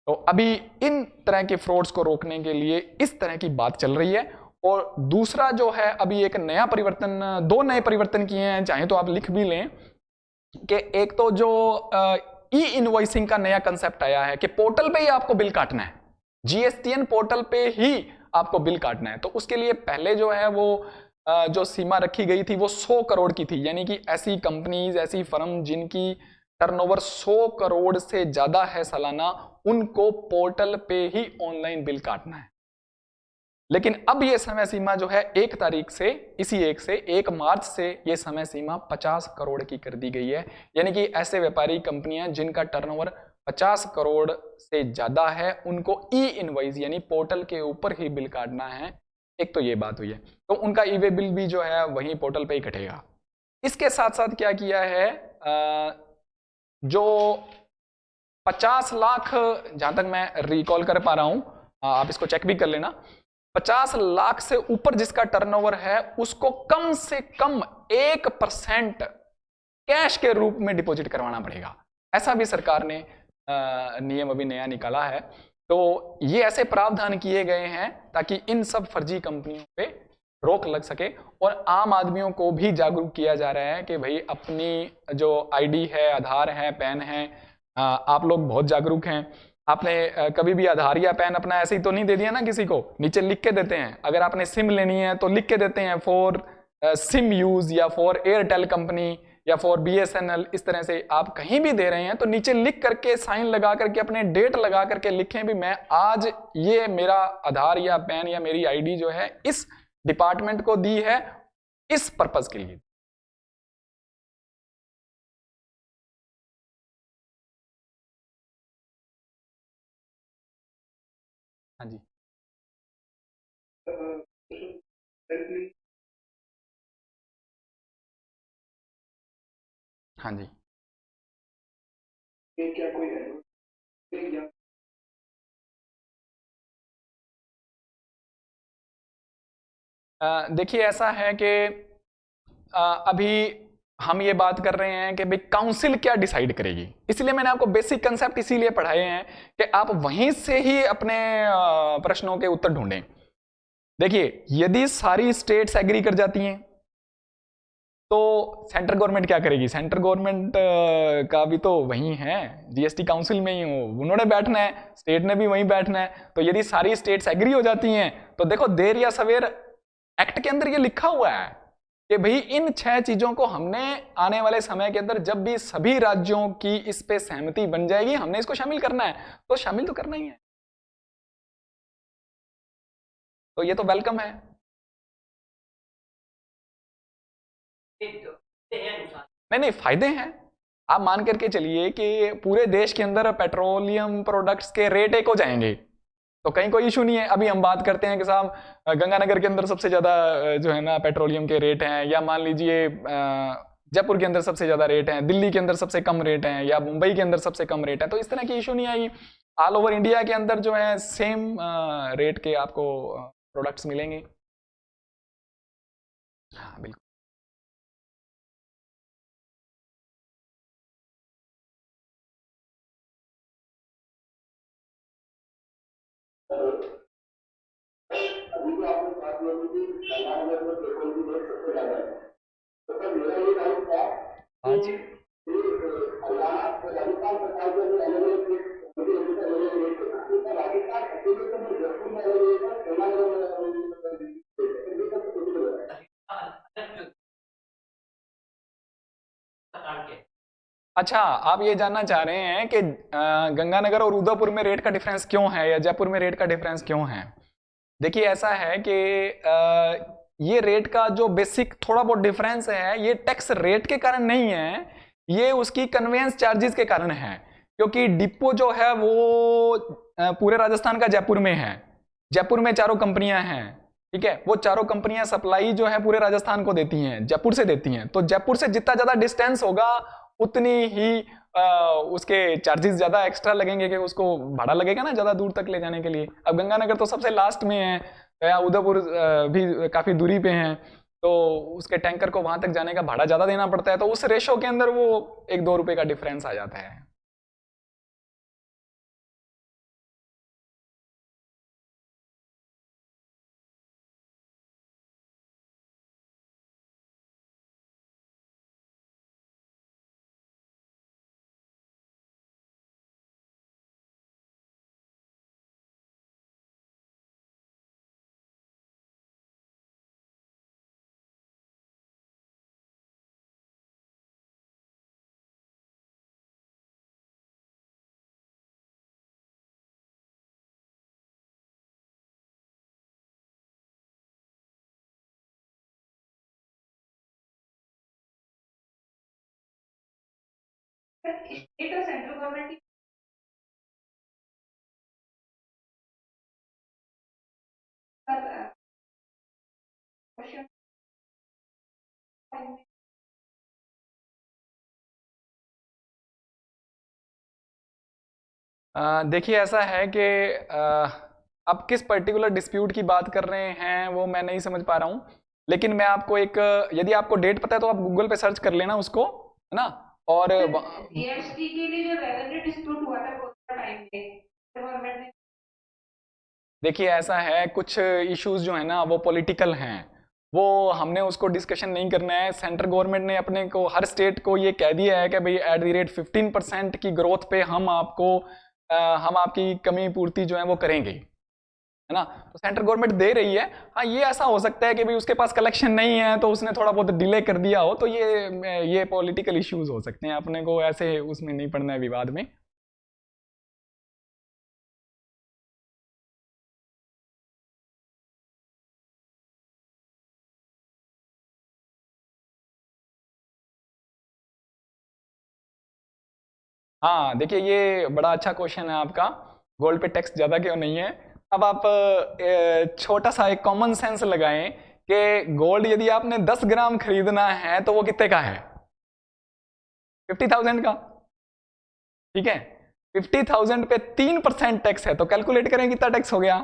तो अभी इन तरह के फ्रॉड्स को रोकने के लिए इस तरह की बात चल रही है। और दूसरा जो है, अभी एक नया परिवर्तन, दो नए परिवर्तन किए हैं, चाहे तो आप लिख भी लें कि एक तो जो ई इनवॉइसिंग का नया कंसेप्ट आया है कि पोर्टल पे ही आपको बिल काटना है, जीएसटीएन पोर्टल पे ही आपको बिल काटना है। तो उसके लिए पहले जो है वो जो सीमा रखी गई थी वो 100 करोड़ की थी, यानी कि ऐसी कंपनीज, ऐसी फर्म जिनकी टर्नओवर 100 करोड़ से ज्यादा है सालाना, उनको पोर्टल पे ही ऑनलाइन बिल काटना है। लेकिन अब ये समय सीमा जो है 1 तारीख से, इसी 1 मार्च से ये समय सीमा 50 करोड़ की कर दी गई है। यानी कि ऐसे व्यापारी कंपनियां जिनका टर्नओवर 50 करोड़ से ज्यादा है, उनको ई इनवॉइस यानी पोर्टल के ऊपर ही बिल काटना है। एक तो ये बात हुई है, तो उनका ई वे बिल भी जो है वहीं पोर्टल पे ही कटेगा। इसके साथ साथ क्या किया है, जो 50 लाख, जहां तक मैं रिकॉल कर पा रहा हूं, आप इसको चेक भी कर लेना, 50 लाख से ऊपर जिसका टर्नओवर है उसको कम से कम 1% कैश के रूप में डिपॉजिट करवाना पड़ेगा। ऐसा भी सरकार ने नियम अभी नया निकाला है। तो ये ऐसे प्रावधान किए गए हैं ताकि इन सब फर्जी कंपनियों पे रोक लग सके, और आम आदमियों को भी जागरूक किया जा रहा है कि भाई अपनी जो आईडी है, आधार है, पैन है, आप लोग बहुत जागरूक हैं। आपने कभी भी आधार या पैन अपना ऐसे ही तो नहीं दे दिया ना किसी को, नीचे लिख के देते हैं। अगर आपने सिम लेनी है तो लिख के देते हैं फॉर सिम यूज, या फॉर एयरटेल कंपनी, या फॉर बीएसएनएल। इस तरह से आप कहीं भी दे रहे हैं तो नीचे लिख करके, साइन लगा करके, अपने डेट लगा करके लिखें भी मैं आज ये मेरा आधार या पैन या मेरी आईडी जो है इस डिपार्टमेंट को दी है इस पर्पस के लिए। हाँ जी, हाँ जी। क्या कोई है? देखिए ऐसा है कि अभी हम ये बात कर रहे हैं कि भाई काउंसिल क्या डिसाइड करेगी, इसलिए मैंने आपको बेसिक कंसेप्ट इसीलिए पढ़ाए हैं कि आप वहीं से ही अपने प्रश्नों के उत्तर ढूंढें। देखिए यदि सारी स्टेट्स एग्री कर जाती हैं तो सेंट्रल गवर्नमेंट क्या करेगी? सेंट्रल गवर्नमेंट का भी तो वही है, जीएसटी काउंसिल में ही हो, उन्होंने बैठना है, स्टेट ने भी वहीं बैठना है। तो यदि सारी स्टेट्स एग्री हो जाती हैं तो देखो देर या सवेर एक्ट के अंदर ये लिखा हुआ है कि भाई इन 6 चीजों को हमने आने वाले समय के अंदर जब भी सभी राज्यों की इस पे सहमति बन जाएगी हमने इसको शामिल करना है, तो शामिल तो करना ही है। तो ये तो वेलकम है। नहीं, फायदे हैं। आप मान करके चलिए कि पूरे देश के अंदर पेट्रोलियम प्रोडक्ट्स के रेट एक हो जाएंगे तो कहीं कोई इशू नहीं है। अभी हम बात करते हैं कि साहब गंगानगर के अंदर सबसे ज्यादा जो है ना पेट्रोलियम के रेट हैं, या मान लीजिए जयपुर के अंदर सबसे ज्यादा रेट हैं, दिल्ली के अंदर सबसे कम रेट हैं, या मुंबई के अंदर सबसे कम रेट है, तो इस तरह की इशू नहीं आई। ऑल ओवर इंडिया के अंदर जो है सेम रेट के आपको प्रोडक्ट्स मिलेंगे। हाँ बिल्कुल। अभी तो आपने बात बोली कि गंगानगर में पेट्रोल की रेट सबसे ज्यादा है, तो सर मेरा ये डाउट था कि हरियाणा और राजस्थान सरकार के अंदर अलग अलग रेट है, राजस्थान अकेले के अंदर जयपुर में अलग रेट है, गंगानगर में अच्छा, आप ये जानना चाह रहे हैं कि गंगानगर और उदयपुर में रेट का डिफरेंस क्यों है, या जयपुर में रेट का डिफरेंस क्यों है? देखिए ऐसा है कि ये रेट का जो बेसिक थोड़ा बहुत डिफरेंस है ये टैक्स रेट के कारण नहीं है, ये उसकी कन्वेंस चार्जेस के कारण है। क्योंकि डिपो जो है वो पूरे राजस्थान का जयपुर में है, जयपुर में 4 कंपनियां हैं, ठीक है। वो 4 कंपनियां सप्लाई जो है पूरे राजस्थान को देती हैं, जयपुर से देती हैं। तो जयपुर से जितना ज्यादा डिस्टेंस होगा उतनी ही उसके चार्जेस ज्यादा एक्स्ट्रा लगेंगे, कि उसको भाड़ा लगेगा ना ज्यादा दूर तक ले जाने के लिए। अब गंगानगर तो सबसे लास्ट में है, या उदयपुर भी काफी दूरी पे है, तो उसके टैंकर को वहां तक जाने का भाड़ा ज़्यादा देना पड़ता है, तो उस रेशो के अंदर वो 1-2 रुपए का डिफरेंस आ जाता है। स्टेट और सेंट्रल गवर्नमेंट की क्वेश्चन देखिए ऐसा है कि आप किस पर्टिकुलर डिस्प्यूट की बात कर रहे हैं वो मैं नहीं समझ पा रहा हूँ, लेकिन मैं आपको एक, यदि आपको डेट पता है तो आप गूगल पे सर्च कर लेना उसको, है ना। और जीएसटी के लिए जो रेवेन्यू डिस्प्यूट हुआ था कोरोना टाइम पे गवर्नमेंट ने, देखिए ऐसा है, कुछ इश्यूज जो है ना वो पॉलिटिकल हैं, वो हमने उसको डिस्कशन नहीं करना है। सेंट्रल गवर्नमेंट ने अपने को, हर स्टेट को ये कह दिया है कि भाई एट द रेट 15% की ग्रोथ पे हम आपको हम आपकी कमी पूर्ति जो है वो करेंगे, है ना। तो सेंट्रल गवर्नमेंट दे रही है। हाँ, ये ऐसा हो सकता है कि भाई उसके पास कलेक्शन नहीं है तो उसने थोड़ा बहुत डिले कर दिया हो, तो ये पॉलिटिकल इश्यूज हो सकते हैं, अपने को ऐसे उसमें नहीं पड़ना है विवाद में। हाँ देखिए, ये बड़ा अच्छा क्वेश्चन है आपका, गोल्ड पे टैक्स ज़्यादा क्यों नहीं है। अब आप छोटा सा एक कॉमन सेंस लगाएं कि गोल्ड यदि आपने 10 ग्राम खरीदना है तो वो कितने का है? 50,000 का, ठीक है। 50,000 पे 3% टैक्स है, तो कैलकुलेट करें कितना टैक्स हो गया,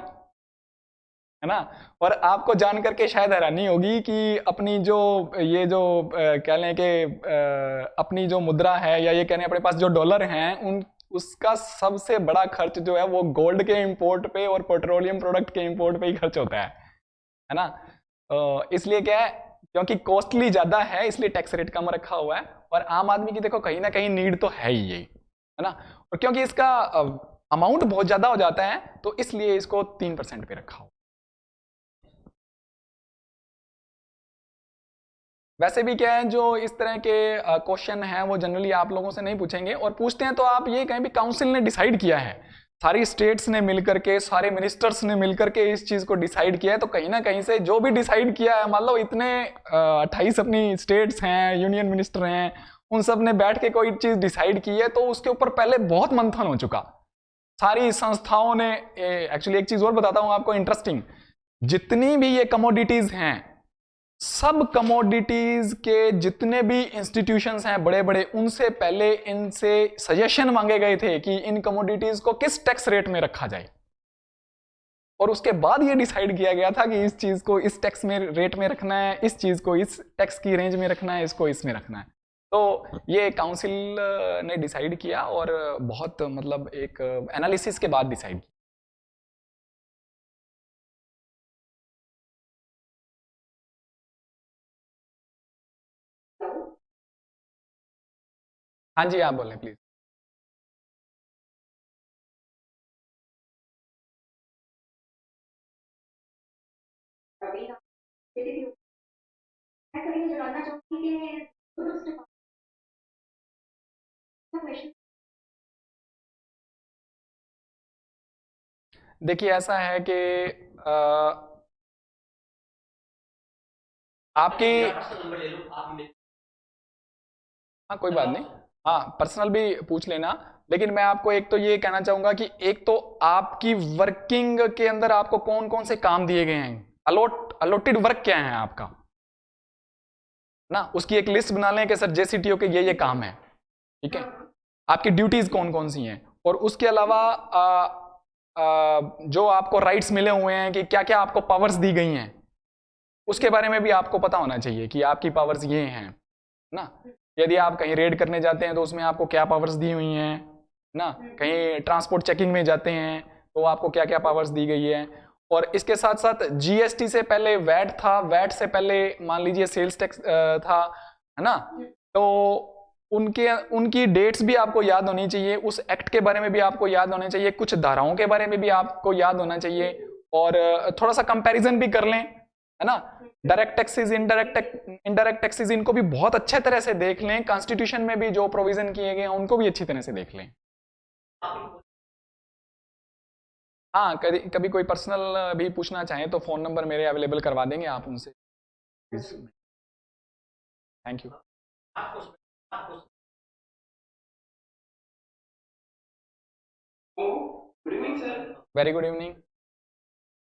है ना। और आपको जान करके शायद हैरानी होगी कि अपनी जो ये जो कह लें कि अपनी जो मुद्रा है, या ये कह लें अपने पास जो डॉलर हैं, उन उसका सबसे बड़ा खर्च जो है वो गोल्ड के इंपोर्ट पे और पेट्रोलियम प्रोडक्ट के इंपोर्ट पे ही खर्च होता है ना। इसलिए क्या है, क्योंकि कॉस्टली ज़्यादा है इसलिए टैक्स रेट कम रखा हुआ है। और आम आदमी की देखो कहीं ना कहीं नीड तो है ही ये, है ना। और क्योंकि इसका अमाउंट बहुत ज़्यादा हो जाता है तो इसलिए इसको 3% पे रखा हुआ। वैसे भी क्या है, जो इस तरह के क्वेश्चन हैं वो जनरली आप लोगों से नहीं पूछेंगे, और पूछते हैं तो आप ये कहें भी काउंसिल ने डिसाइड किया है, सारी स्टेट्स ने मिलकर के, सारे मिनिस्टर्स ने मिलकर के इस चीज को डिसाइड किया है। तो कहीं ना कहीं से जो भी डिसाइड किया है, मान लो इतने 28 अपनी स्टेट्स हैं, यूनियन मिनिस्टर हैं, उन सब ने बैठ के कोई चीज डिसाइड की है तो उसके ऊपर पहले बहुत मंथन हो चुका। सारी संस्थाओं ने, एक्चुअली एक चीज और बताता हूं आपको इंटरेस्टिंग, जितनी भी ये कमोडिटीज हैं, सब कमोडिटीज के जितने भी इंस्टीट्यूशंस हैं बड़े बड़े, उनसे पहले इनसे सजेशन मांगे गए थे कि इन कमोडिटीज को किस टैक्स रेट में रखा जाए, और उसके बाद ये डिसाइड किया गया था कि इस चीज को इस टैक्स में रेट में रखना है, इस चीज को इस टैक्स की रेंज में रखना है, इसको इसमें रखना है। तो ये काउंसिल ने डिसाइड किया, और बहुत मतलब एक एनालिसिस के बाद डिसाइड किया। हाँ जी, आप बोलें प्लीज। अभी मैं कहीं जानना चाहूंगी कि क्वेश्चन देखिए ऐसा है कि आपकी, हाँ कोई बात नहीं, हाँ पर्सनल भी पूछ लेना, लेकिन मैं आपको एक तो ये कहना चाहूंगा कि एक तो आपकी वर्किंग के अंदर आपको कौन कौन से काम दिए गए हैं, अलॉटेड वर्क क्या है आपका ना, उसकी एक लिस्ट बना लें कि सर जेसीटीओ के ये काम है, ठीक है। आपकी ड्यूटीज कौन कौन सी हैं, और उसके अलावा जो आपको राइट्स मिले हुए हैं कि क्या क्या आपको पावर्स दी गई हैं, उसके बारे में भी आपको पता होना चाहिए कि आपकी पावर्स ये हैं ना। यदि आप कहीं रेड करने जाते हैं तो उसमें आपको क्या पावर्स दी हुई हैं ना, कहीं ट्रांसपोर्ट चेकिंग में जाते हैं तो आपको क्या क्या पावर्स दी गई है। और इसके साथ साथ जीएसटी से पहले वैट था, वैट से पहले मान लीजिए सेल्स टैक्स था, है ना। तो उनकी डेट्स भी आपको याद होनी चाहिए, उस एक्ट के बारे में भी आपको याद होना चाहिए, कुछ धाराओं के बारे में भी आपको याद होना चाहिए, और थोड़ा सा कंपैरिजन भी कर लें, है ना। डायरेक्ट टैक्सेस, इनडायरेक्ट टैक्सेस, इनको भी बहुत अच्छे तरह से देख लें, कॉन्स्टिट्यूशन में भी जो प्रोविजन किए गए हैं उनको भी अच्छी तरह से देख लें। हाँ, कभी कभी कोई पर्सनल भी पूछना चाहें तो फोन नंबर मेरे अवेलेबल करवा देंगे, आप उनसे। Thank you. Good evening sir. Very good evening.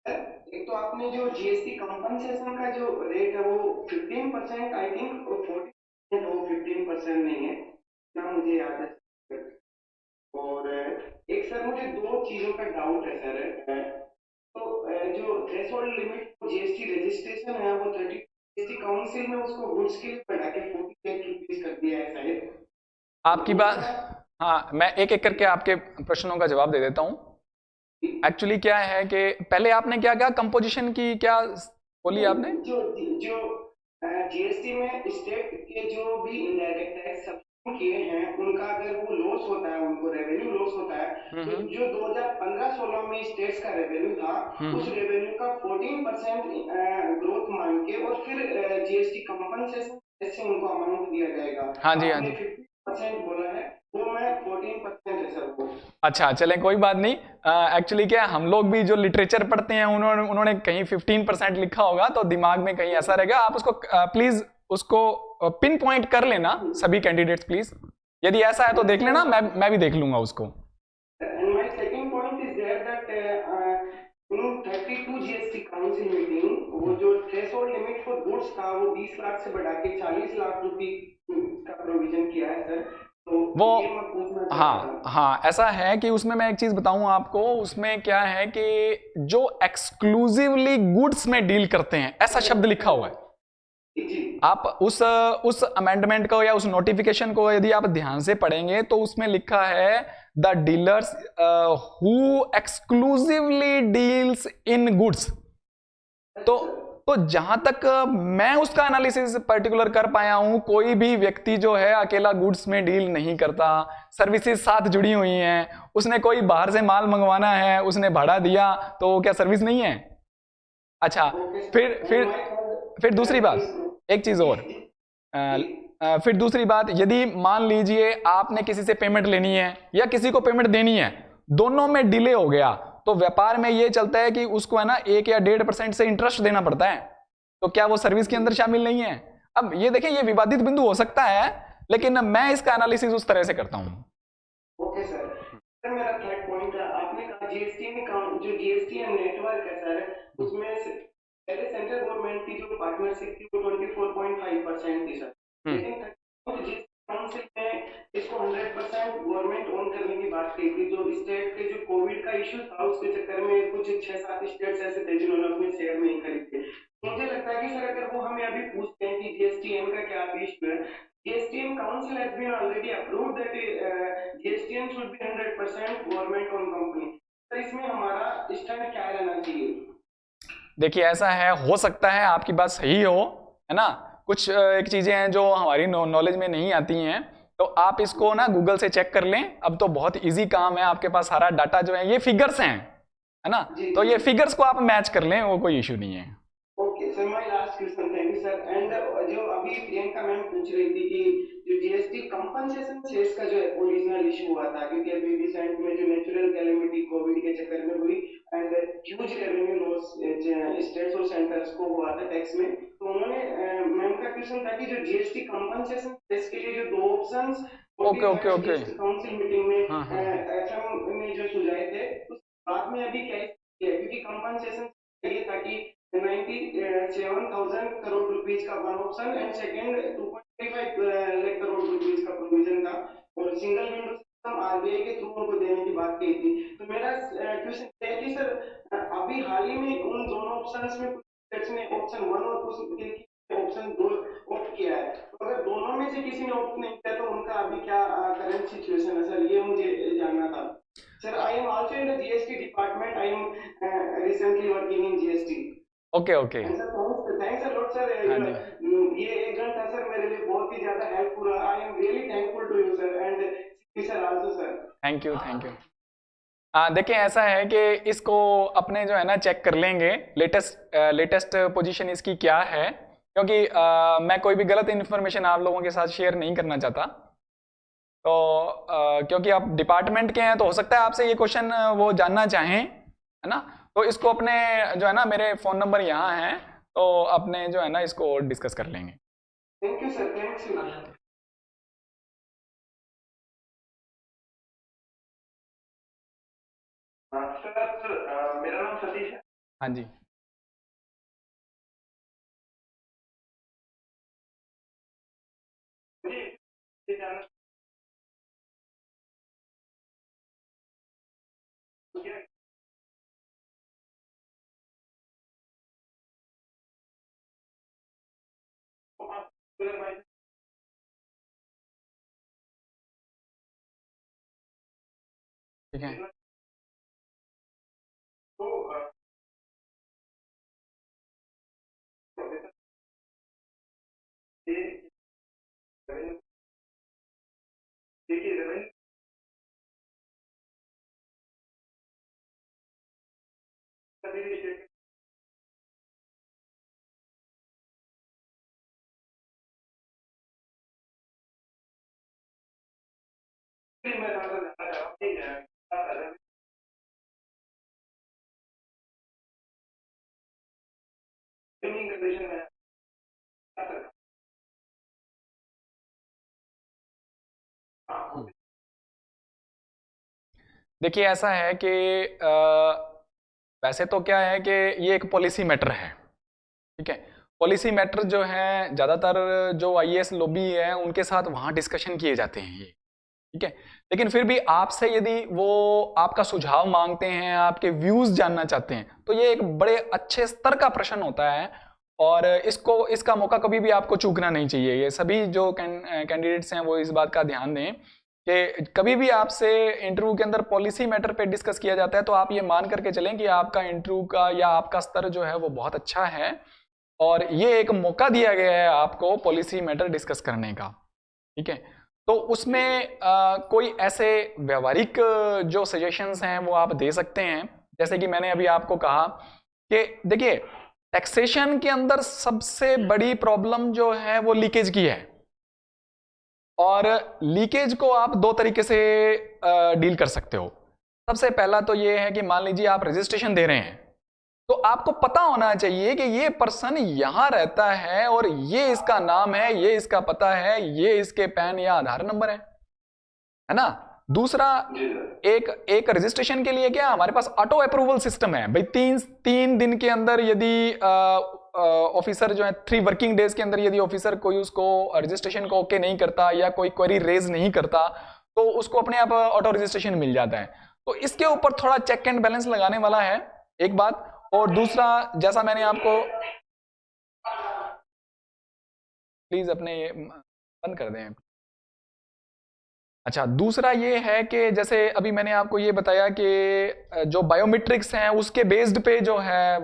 एक तो आपने जो जीएसटी कंपनसेशन का जो रेट है वो 15% आई थिंक, और 40% वो 15% नहीं है ना, मुझे याद है। और एक सर मुझे दो चीजों का डाउट है सर। तो जो थ्रेशोल्ड लिमिट जीएसटी रजिस्ट्रेशन है वो 30, जीएसटी काउंसिल में उसको गुड्स के लिए बढ़ा के 48 रुपीज कर दिया है शायद। आपकी बात, हाँ, मैं एक एक करके आपके प्रश्नों का जवाब दे देता हूं। एक्चुअली क्या है कि पहले आपने क्या क्या कंपोजिशन की क्या बोली आपने? जो जो जीएसटी में स्टेट के जो भी इनडायरेक्ट टैक्स सब्सिडी किए हैं उनका अगर वो लॉस होता है, उनको रेवेन्यू लॉस होता है, तो जो 2015-16 में स्टेट्स का रेवेन्यू था उस रेवेन्यू का 14% ग्रोथ मान के और फिर जीएसटी कंपनसेशन से उनको अमाउंट दिया जाएगा। हाँ जी, हाँ आपने जी। 50% बोला है, वो मैं 14% है सर वो। अच्छा, चलें, कोई बात नहीं। एक्चुअली क्या है, हम लोग भी जो लिटरेचर पढ़ते हैं उन्होंने कहीं 15% लिखा होगा तो दिमाग में कहीं ऐसा रहेगा। आप उसको प्लीज उसको पिन पॉइंट कर लेना सभी कैंडिडेट्स प्लीज। यदि ऐसा है तो देख लेना, मैं भी देख लूंगा उसको। And my second point is there that in 32 GST council meeting वो जो थ्रेशोल्ड लिमिट फॉर गुड्स था वो 20 लाख से बढ़ा के 40 लाख रुपए का प्रोविजन किया है सर। तो वो, ये मैं पूछना चाहता हाँ हाँ, ऐसा है कि उसमें मैं एक चीज बताऊं आपको, उसमें क्या है कि जो एक्सक्लूसिवली गुड्स में डील करते हैं ऐसा शब्द लिखा हुआ है। आप उस अमेंडमेंट को या उस नोटिफिकेशन को यदि आप ध्यान से पढ़ेंगे तो उसमें लिखा है the dealers who exclusively deals in goods. तो जहां तक मैं उसका एनालिसिस पर्टिकुलर कर पाया हूं, कोई भी व्यक्ति जो है अकेला गुड्स में डील नहीं करता, सर्विसेज साथ जुड़ी हुई हैं। उसने कोई बाहर से माल मंगवाना है, उसने भाड़ा दिया, तो क्या सर्विस नहीं है? अच्छा, फिर दूसरी बात, एक चीज और, फिर दूसरी बात, यदि मान लीजिए आपने किसी से पेमेंट लेनी है या किसी को पेमेंट देनी है, दोनों में डिले हो गया, तो व्यापार में ये चलता है कि उसको है ना 1 या 1.5% से इंटरेस्ट देना पड़ता है। तो क्या वो सर्विस के अंदर शामिल नहीं है? अब ये देखें, ये विवादित बिंदु हो सकता है, लेकिन मैं इसका एनालिसिस उस तरह से करता हूं। Okay sir. सर मेरा थर्ड पॉइंट है, आपने कहा जीएसटी में जो जीएसटी नेटवर्क है सर, उसमें पहले सेंट्रल गवर्नमेंट की जो पार्टनरशिप थी वो 24.5% थी सर, लेकिन जीएसटी काउंसिल में इसको 100% गवर्नमेंट ओन करने की बात कही थी। जो स्टेट के जो कोविड का इश्यू था उसके चक्कर में कुछ 6-7 स्टेट्स ऐसे थे जिन्होंने अपने शेयर नहीं खरीदे। मुझे लगता है कि सर अगर वो हमें अभी पूछते हैं कि जीएसटीएन का क्या इश्यू है, GSTN Council has been already approved that GSTN should be 100% government owned company। तो इसमें हमारा स्टैंड क्या रहना चाहिए? देखिए, ऐसा है, हो सकता है आपकी बात सही हो, है ना। कुछ एक चीजें हैं जो हमारी नॉलेज में नहीं आती हैं, तो आप इसको ना गूगल से चेक कर लें। अब तो बहुत इजी काम है, आपके पास सारा डाटा जो है, ये फिगर्स हैं, है ना, तो ये फिगर्स को आप मैच कर लें, वो कोई इश्यू नहीं है। Okay sir, my last question, thank you sir. And जो अभी प्रियंका मैम पूछ रही थी कि जो जीएसटी कंपनसेशन सेस का जो ओरिजिनल इशू हुआ था, क्योंकि अभी रिसेंट में जो नेचुरल कैलेमिटी कोविड के चक्कर में हुई and huge revenue loss states और सेंटर्स को हुआ था टैक्स में, तो उन्होंने मैम का क्वेश्चन था कि जो जीएसटी कंपनसेशन सेस के लिए जो दो ऑप्शंस ओके काउंसिल मीटिंग में एफएम ने जो सुझाए थे, उस बाद में अभी क्या है, क्योंकि कंपनसेशन ये था कि 97,000 करोड़ रुपीज का one option and second 2.35 lakh crore rupees का प्रोविजन था, और सिंगल विंडो सिस्टम आरबीआई के थ्रू उनको देने की बात कही थी। तो मेरा क्वेश्चन है कि सर अभी हाल ही में उन दोनों ऑप्शंस में जज ने ऑप्शन 1 और ऑप्शन 2 ऑप्ट किया है, तो अगर दोनों में से किसी ने ऑप्ट नहीं किया तो उनका अभी क्या करंट सिचुएशन है सर, ये मुझे जानना था sir. I am also in the GST department, I am recently working in GST. Okay okay, thanks a lot sir, ये 1 घंटा सर मेरे लिए बहुत ही ज्यादा हेल्पफुल है। I am really thankful to you sir and sir also sir. Thank you thank you. देखिए ऐसा है कि इसको अपने जो है ना चेक कर लेंगे लेटेस्ट पोजीशन इसकी क्या है, क्योंकि मैं कोई भी गलत इन्फॉर्मेशन आप लोगों के साथ शेयर नहीं करना चाहता। तो क्योंकि आप डिपार्टमेंट के हैं तो हो सकता है आपसे ये क्वेश्चन वो जानना चाहें, है ना। तो इसको अपने जो है ना, मेरे फ़ोन नंबर यहाँ हैं, तो अपने जो है ना इसको डिस्कस कर लेंगे। Thank you sir, thanks you. Sir मेरा नाम सतीश है। हाँ जी, ये जानना ठीक है। तो देखिए मैं थोड़ा सा जानना चाह रहा हूँ कि कंडीशन में देखिए ऐसा है कि वैसे तो क्या है कि ये एक पॉलिसी मैटर है, ठीक है। पॉलिसी मैटर जो है ज़्यादातर जो आईएएस लॉबी है उनके साथ वहाँ डिस्कशन किए जाते हैं ये, ठीक है। लेकिन फिर भी आपसे यदि वो आपका सुझाव मांगते हैं, आपके व्यूज़ जानना चाहते हैं, तो ये एक बड़े अच्छे स्तर का प्रश्न होता है और इसका मौका कभी भी आपको चूकना नहीं चाहिए। ये सभी जो कैंडिडेट्स हैं वो इस बात का ध्यान दें कि कभी भी आपसे इंटरव्यू के अंदर पॉलिसी मैटर पे डिस्कस किया जाता है तो आप ये मान करके चलें कि आपका इंटरव्यू का या आपका स्तर जो है वो बहुत अच्छा है और ये एक मौका दिया गया है आपको पॉलिसी मैटर डिस्कस करने का, ठीक है। तो उसमें कोई ऐसे व्यवहारिक जो सजेशंस हैं वो आप दे सकते हैं, जैसे कि मैंने अभी आपको कहा कि देखिए टैक्सेशन के अंदर सबसे बड़ी प्रॉब्लम जो है वो लीकेज की है और लीकेज को आप दो तरीके से डील कर सकते हो। सबसे पहला तो ये है कि मान लीजिए आप रजिस्ट्रेशन दे रहे हैं तो आपको पता होना चाहिए कि ये पर्सन यहां रहता है और ये इसका नाम है, ये इसका पता है, ये इसके पैन या आधार नंबर है ना। दूसरा एक रजिस्ट्रेशन के लिए क्या हमारे पास ऑटो अप्रूवल सिस्टम है भाई। तीन दिन के अंदर यदि ऑफिसर जो है 3 वर्किंग डेज के अंदर यदि ऑफिसर कोई उसको रजिस्ट्रेशन को ओके नहीं करता या कोई क्वेरी रेज नहीं करता तो उसको अपने आप ऑटो रजिस्ट्रेशन मिल जाता है। तो इसके ऊपर थोड़ा चेक एंड बैलेंस लगाने वाला है एक बात। और दूसरा, जैसा मैंने आपको, प्लीज अपने ये बंद कर दें। अच्छा, दूसरा ये है कि जैसे अभी मैंने आपको ये बताया कि जो बायोमेट्रिक्स हैं उसके बेस्ड पे जो है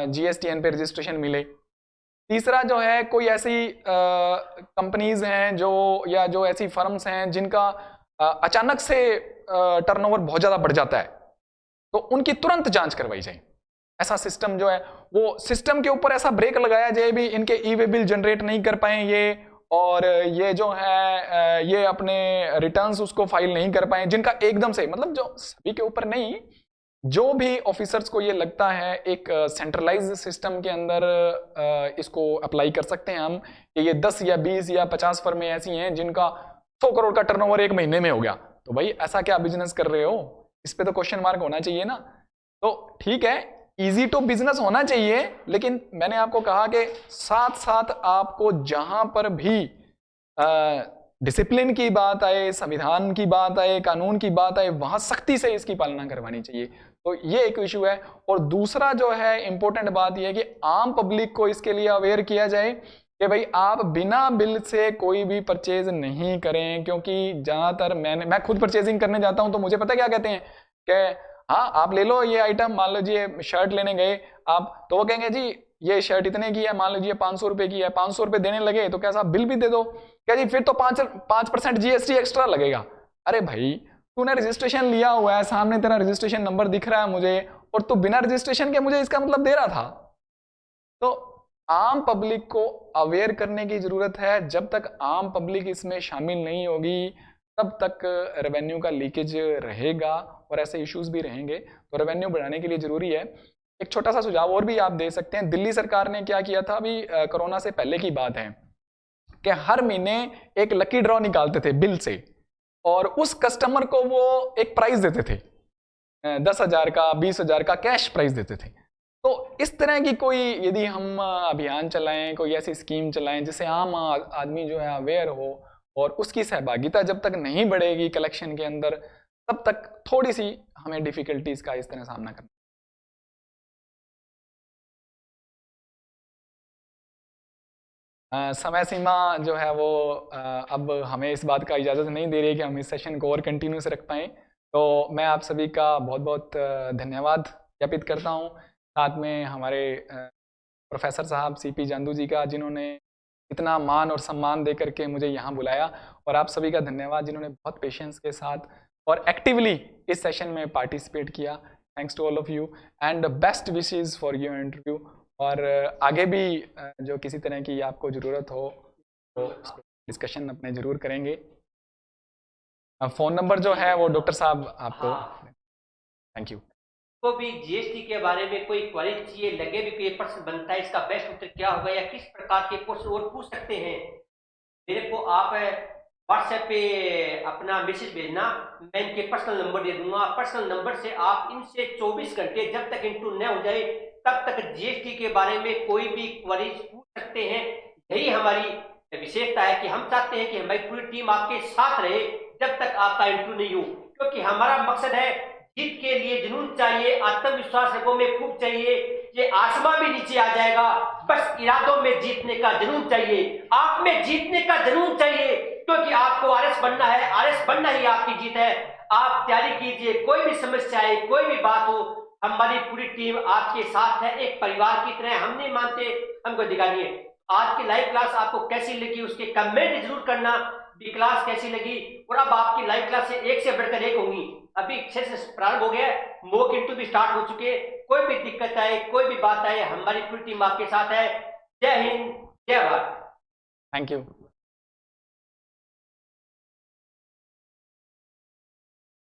जीएसटीएन पे रजिस्ट्रेशन मिले। तीसरा जो है कोई ऐसी कंपनीज हैं जो या जो ऐसी फर्म्स हैं जिनका अचानक से टर्नओवर बहुत ज़्यादा बढ़ जाता है तो उनकी तुरंत जांच करवाई जाए। ऐसा सिस्टम जो है वो सिस्टम के ऊपर ऐसा ब्रेक लगाया जाए भी इनके ई वे बिल जनरेट नहीं कर पाए ये, और ये जो है ये अपने रिटर्न्स उसको फाइल नहीं कर पाए, जिनका एकदम से मतलब जो सभी के ऊपर नहीं, जो भी ऑफिसर्स को ये लगता है एक सेंट्रलाइज सिस्टम के अंदर इसको अप्लाई कर सकते हैं हम कि ये 10 या 20 या 50 फर्में ऐसी हैं जिनका 100 करोड़ का टर्नओवर एक महीने में हो गया, तो भाई ऐसा क्या बिजनेस कर रहे हो, इस पे तो क्वेश्चन मार्क होना चाहिए ना। तो ठीक है, इजी टू बिजनेस होना चाहिए, लेकिन मैंने आपको कहा कि साथ साथ आपको जहां पर भी डिसिप्लिन की बात आए, संविधान की बात आए, कानून की बात आए, वहां सख्ती से इसकी पालना करवानी चाहिए। तो ये एक इशू है। और दूसरा जो है इंपॉर्टेंट बात ये है कि आम पब्लिक को इसके लिए अवेयर किया जाए कि भाई आप बिना बिल से कोई भी परचेज नहीं करें, क्योंकि ज़्यादातर मैं खुद परचेजिंग करने जाता हूं तो मुझे पता क्या कहते हैं कि हाँ आप ले लो ये आइटम, मान लीजिए शर्ट लेने गए आप, तो वो कहेंगे जी ये शर्ट इतने की है, मान लीजिए 500 रुपए की है, 500 रुपए देने लगे तो क्या साहब बिल भी दे दो, क्या जी फिर तो 5% GST एक्स्ट्रा लगेगा। अरे भाई तूने रजिस्ट्रेशन लिया हुआ है, सामने तेरा रजिस्ट्रेशन नंबर दिख रहा है मुझे, और तू बिना रजिस्ट्रेशन के मुझे इसका मतलब दे रहा था। तो आम पब्लिक को अवेयर करने की जरूरत है। जब तक आम पब्लिक इसमें शामिल नहीं होगी तब तक रेवेन्यू का लीकेज रहेगा और ऐसे इश्यूज भी रहेंगे। तो रेवेन्यू बढ़ाने के लिए जरूरी है। एक छोटा सा सुझाव और भी आप दे सकते हैं। दिल्ली सरकार ने क्या किया था, अभी कोरोना से पहले की बात है, कि हर महीने एक लकी ड्रॉ निकालते थे बिल से, और उस कस्टमर को वो एक प्राइज देते थे, 10,000 का 20,000 का कैश प्राइज देते थे। तो इस तरह की कोई यदि हम अभियान चलाएं, कोई ऐसी स्कीम चलाएं जिससे आम आदमी जो है अवेयर हो, और उसकी सहभागिता जब तक नहीं बढ़ेगी कलेक्शन के अंदर, तब तक थोड़ी सी हमें डिफिकल्टीज का इस तरह सामना करना। समय सीमा जो है वो अब हमें इस बात का इजाज़त नहीं दे रही है कि हम इस सेशन को और कंटिन्यूस रख पाएँ। तो मैं आप सभी का बहुत बहुत धन्यवाद ज्ञापित करता हूँ। साथ में हमारे प्रोफेसर साहब CP जांदू जी का, जिन्होंने इतना मान और सम्मान दे करके मुझे यहाँ बुलाया, और आप सभी का धन्यवाद जिन्होंने बहुत पेशेंस के साथ और एक्टिवली इस सेशन में पार्टिसिपेट किया। Thanks to all of you and best wishes for your interview. और आगे भी जो किसी तरह की आपको ज़रूरत हो तो डिस्कशन अपने ज़रूर करेंगे। फ़ोन नंबर जो है वो डॉक्टर साहब आपको। Thank you. को भी GST के बारे में कोई क्वेरी चाहिए, लगे भी कोई प्रश्न बनता है इसका बेस्ट उत्तर क्या होगा या किस प्रकार के क्वेश्चन और पूछ सकते हैं, मेरे को आप व्हाट्सएप पे अपना मैसेज भेजना, मैं इनके पर्सनल नंबर दे दूंगा। पर्सनल नंबर से आप इनसे 24 घंटे जब तक इंटरव्यू न हो जाए तब तक GST के बारे में कोई भी क्वेरी पूछ सकते हैं। यही हमारी विशेषता है कि हम चाहते हैं कि हमारी पूरी टीम आपके साथ रहे जब तक आपका इंटरव्यू नहीं हो, क्योंकि हमारा मकसद है जीत के लिए जुनून चाहिए, आत्मविश्वास लोगों में खूब चाहिए, ये आसमां भी नीचे आ जाएगा, बस इरादों में जीतने का जुनून चाहिए, आप में जीतने का जुनून चाहिए, क्योंकि आपको RS बनना है, RS बनना ही आपकी जीत है। आप तैयारी कीजिए, कोई भी समस्या है, कोई भी बात हो, हमारी पूरी टीम आपके साथ है, एक परिवार की तरह। हम नहीं मानते हमको अधिकारी है। आज की लाइव क्लास आपको कैसी लगी उसके कमेंट जरूर करना, भी क्लास कैसी लगी। और अब आपकी लाइव क्लास से एक से बढ़कर एक होंगी। अभी से प्रारंभ हो गया, मॉक इंटरव्यू भी स्टार्ट हो चुके। कोई भी दिक्कत आए, कोई भी बात आए, हमारी पूरी टीम आपके साथ है। जय हिंद, जय भारत। Thank you.